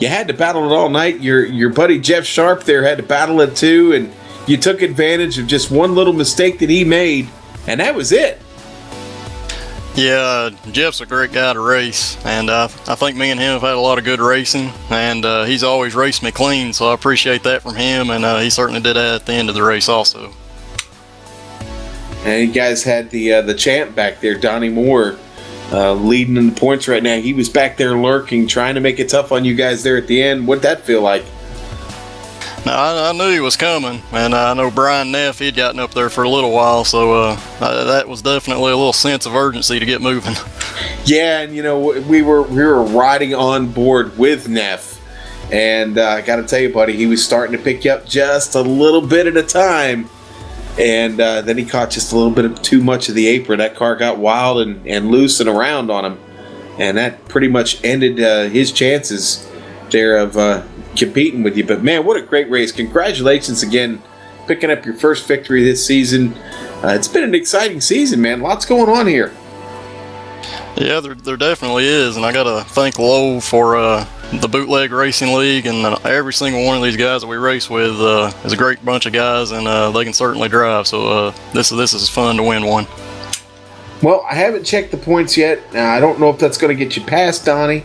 You had to battle it all night. Your buddy Jeff Sharp there had to battle it too, and you took advantage of just one little mistake that he made, and that was it. Yeah, Jeff's a great guy to race, and I think me and him have had a lot of good racing, and he's always raced me clean, so I appreciate that from him, and he certainly did that at the end of the race also. And you guys had the champ back there, Donnie Moore, leading in the points right now. He was back there lurking, trying to make it tough on you guys there at the end. What'd that feel like? Now, I knew he was coming, and I know Brian Neff, he'd gotten up there for a little while, so that was definitely a little sense of urgency to get moving. Yeah, and we were riding on board with Neff, and I got to tell you, buddy, he was starting to pick you up just a little bit at a time, and then he caught just a little bit of too much of the apron. That car got wild and loose and around on him, and that pretty much ended his chances there of competing with you. But man, what a great race. Congratulations again, picking up your first victory this season. It's been an exciting season, man. Lots going on here. Yeah, there definitely is, and I gotta thank Lowell for the Bootleg Racing League, and every single one of these guys that we race with is a great bunch of guys, and they can certainly drive, so this is fun to win one. Well, I haven't checked the points yet. I don't know if that's going to get you past Donnie,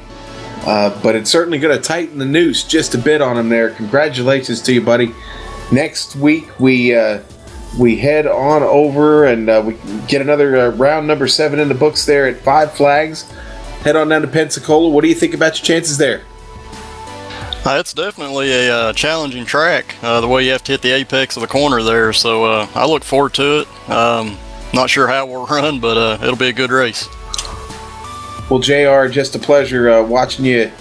but it's certainly going to tighten the noose just a bit on him there. Congratulations to you, buddy. Next week we head on over and we get another round number 7 in the books there at Five Flags. Head on down to Pensacola. What do you think about your chances there? It's definitely a challenging track, the way you have to hit the apex of the corner there, so I look forward to it. Not sure how we'll run, but it'll be a good race. Well, JR, just a pleasure watching you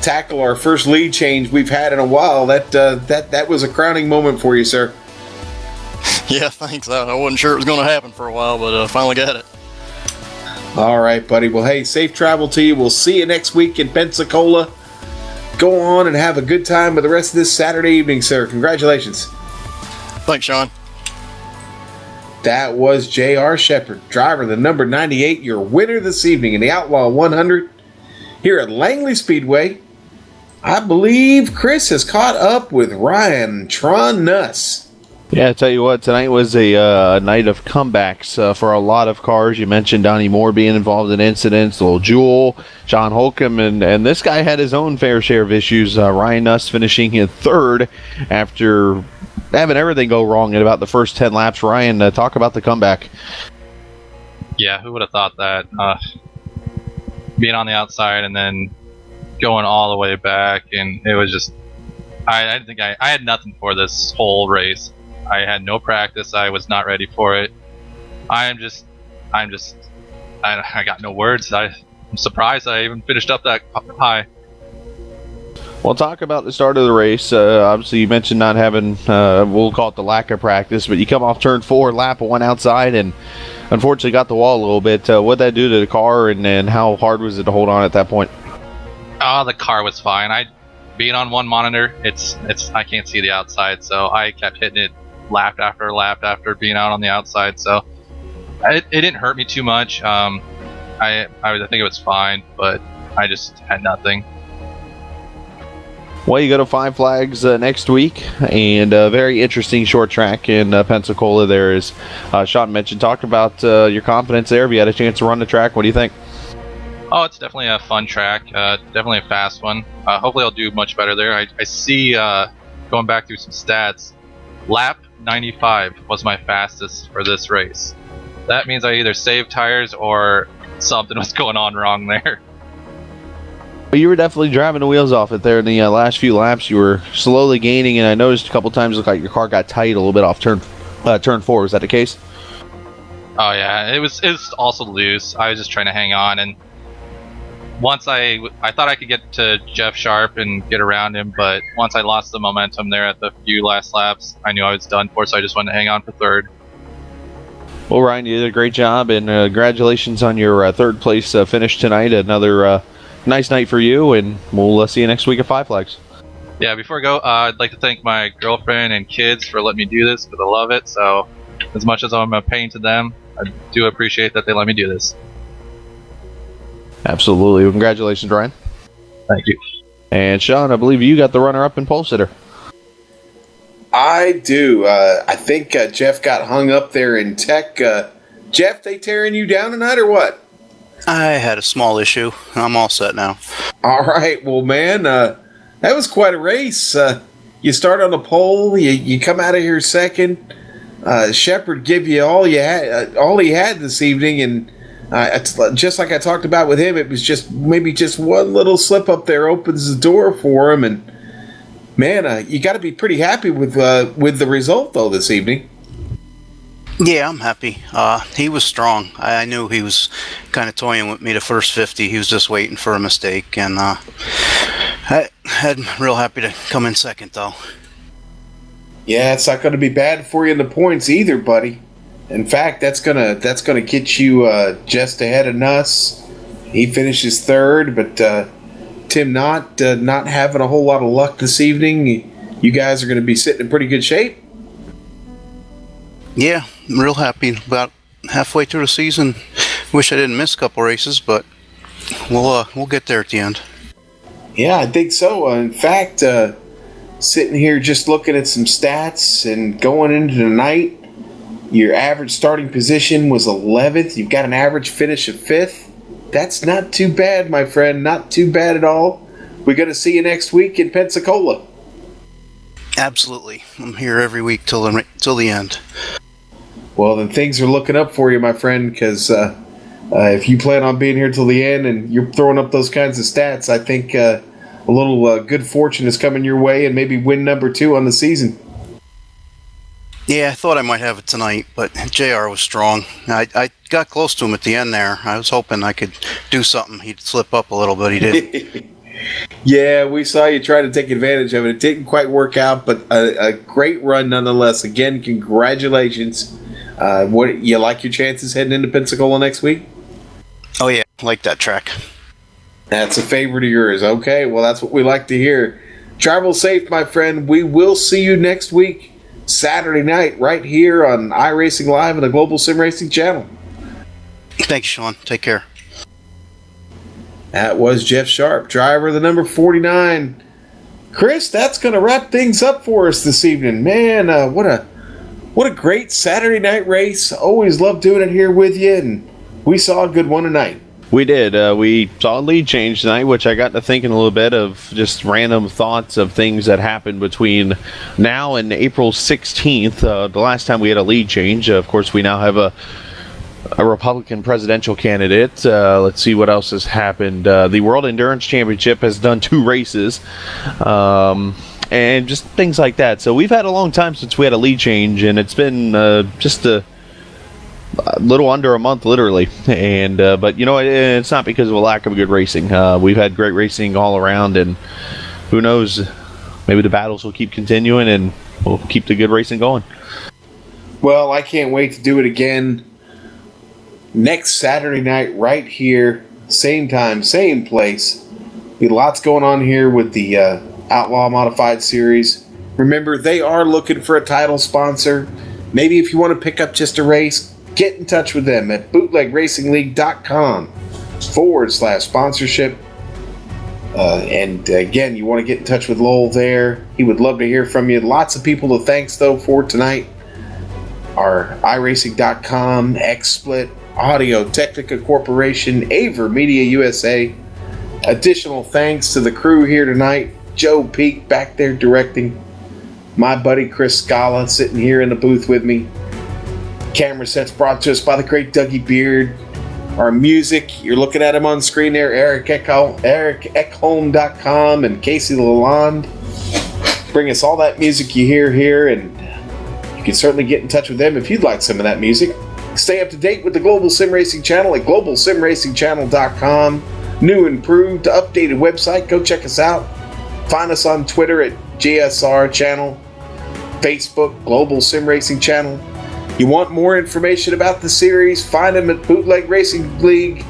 tackle our first lead change we've had in a while. That was a crowning moment for you, sir. Yeah, thanks. I wasn't sure it was going to happen for a while, but finally got it. All right, buddy. Well, hey, safe travel to you. We'll see you next week in Pensacola. Go on and have a good time with the rest of this Saturday evening, sir. Congratulations. Thanks, Sean. That was J.R. Shepard, driver of the number 98, your winner this evening in the Outlaw 100 here at Langley Speedway. I believe Chris has caught up with Ryan Tron Nuss. Yeah, I tell you what, tonight was a night of comebacks for a lot of cars. You mentioned Donnie Moore being involved in incidents, Lil Jewel, John Holcomb, and this guy had his own fair share of issues. Ryan Nuss finishing in third after having everything go wrong in about the first 10 laps. Ryan, talk about the comeback. Yeah, who would have thought that? Being on the outside and then going all the way back, and it was just I think I had nothing for this whole race. I had no practice. I was not ready for it. I got no words. I'm surprised I even finished up that high. Well, talk about the start of the race. Obviously, you mentioned not having, we'll call it the lack of practice, but you come off turn 4, lap of 1 outside, and unfortunately got the wall a little bit. What'd that do to the car, and how hard was it to hold on at that point? The car was fine. Being on one monitor, it's I can't see the outside, so I kept hitting it lap after lap after being out on the outside. So it didn't hurt me too much. I think it was fine, but I just had nothing. Well, you go to Five Flags next week, and a very interesting short track in Pensacola there, as Sean mentioned. Talk about your confidence there. If you had a chance to run the track, what do you think? Oh, it's definitely a fun track. Definitely a fast one. Hopefully I'll do much better there. I see, going back through some stats, lap 95 was my fastest for this race. That means I either saved tires or something was going on wrong there. You were definitely driving the wheels off it there in the last few laps. You were slowly gaining, and I noticed a couple times it looked like your car got tight a little bit off turn 4. Was that the case? Oh yeah, it was also loose. I was just trying to hang on, and once I thought I could get to Jeff Sharp and get around him, but once I lost the momentum there at the few last laps, I knew I was done for, so I just wanted to hang on for third. Well, Ryan, you did a great job, and congratulations on your third place finish tonight. Another nice night for you, and we'll see you next week at Five Flags. Yeah, before I go, I'd like to thank my girlfriend and kids for letting me do this, because I love it. So as much as I'm a pain to them, I do appreciate that they let me do this. Absolutely. Well, congratulations, Ryan. Thank you. And Sean, I believe you got the runner-up and pole sitter. I do. I think Jeff got hung up there in tech. Jeff, they tearing you down tonight or what? I had a small issue. I'm all set now. All right. Well, man, that was quite a race. You start on the pole. You come out of here second. Shepard give you all he had this evening, and it's just like I talked about with him. It was just maybe just one little slip up there opens the door for him, and man, you got to be pretty happy with the result though this evening. Yeah, I'm happy. He was strong. I knew he was kind of toying with me the first 50. He was just waiting for a mistake, and I'm real happy to come in second, though. Yeah, it's not going to be bad for you in the points either, buddy. In fact, that's gonna get you just ahead of Nuss. He finishes third, but Tim not having a whole lot of luck this evening. You guys are going to be sitting in pretty good shape. Yeah, I'm real happy. About halfway through the season. Wish I didn't miss a couple races, but we'll get there at the end. Yeah, I think so. In fact, sitting here just looking at some stats and going into the night, your average starting position was 11th. You've got an average finish of 5th. That's not too bad, my friend. Not too bad at all. We're going to see you next week in Pensacola. Absolutely. I'm here every week till the end. Well, then things are looking up for you, my friend, because if you plan on being here till the end and you're throwing up those kinds of stats, I think a little good fortune is coming your way and maybe win number 2 on the season. Yeah, I thought I might have it tonight, but JR was strong. I got close to him at the end there. I was hoping I could do something. He'd slip up a little, but he didn't. Yeah, we saw you try to take advantage of it. It didn't quite work out, but a great run nonetheless. Again, congratulations. What you like your chances heading into Pensacola next week? Oh yeah, I like that track. That's a favorite of yours. Okay, well that's what we like to hear. Travel safe, my friend. We will see you next week, Saturday night, right here on iRacing Live and the Global Sim Racing Channel. Thanks, Sean. Take care. That was Jeff Sharp, driver of the number 49. Chris, that's going to wrap things up for us this evening. Man, what a great Saturday night race. Always love doing it here with you, and we saw a good one tonight. We did. We saw a lead change tonight, which I got to thinking a little bit of just random thoughts of things that happened between now and April 16th, the last time we had a lead change. Of course, we now have a a Republican presidential candidate. Let's see what else has happened. The World Endurance Championship has done 2 races, and just things like that. So we've had a long time since we had a lead change, and it's been just a little under a month, literally. And but you know, it's not because of a lack of good racing. We've had great racing all around, and who knows, maybe the battles will keep continuing, and we'll keep the good racing going. Well, I can't wait to do it again next Saturday night right here, same time, same place. Be lots going on here with the Outlaw Modified Series. Remember, they are looking for a title sponsor. Maybe if you want to pick up just a race, get in touch with them at bootlegracingleague.com/sponsorship. And again, you want to get in touch with Lowell there. He would love to hear from you. Lots of people to thanks, though, for tonight. Our iRacing.com, XSplit, Audio Technica Corporation, Aver Media USA. Additional thanks to the crew here tonight. Joe Peak back there directing. My buddy Chris Scala sitting here in the booth with me. Camera sets brought to us by the great Dougie Beard. Our music, you're looking at him on screen there, Eric Eckholm.com and Casey Lalonde. Bring us all that music you hear here, and you can certainly get in touch with them if you'd like some of that music. Stay up to date with the Global Sim Racing Channel at globalsimracingchannel.com. New, improved, updated website. Go check us out. Find us on Twitter at GSR Channel, Facebook, Global Sim Racing Channel. You want more information about the series? Find them at Bootleg Racing League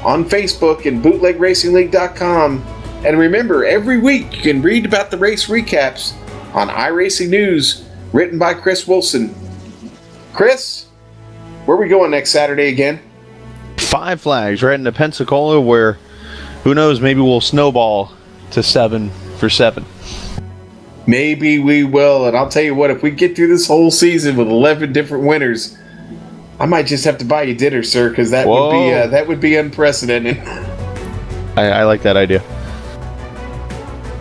on Facebook and bootlegracingleague.com. And remember, every week you can read about the race recaps on iRacing News, written by Chris Wilson. Chris, where are we going next Saturday again? 5 Flags right into Pensacola, where, who knows, maybe we'll snowball to 7 for 7. Maybe we will, and I'll tell you what, if we get through this whole season with 11 different winners, I might just have to buy you dinner, sir, because that would be unprecedented. I like that idea.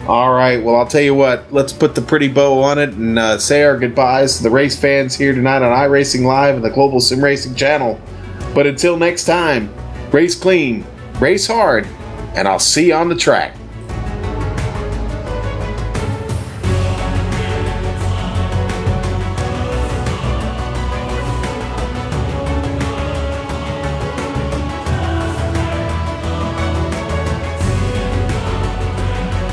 All right, well, I'll tell you what, let's put the pretty bow on it and say our goodbyes to the race fans here tonight on iRacing Live and the Global Sim Racing Channel. But until next time, race clean, race hard, and I'll see you on the track.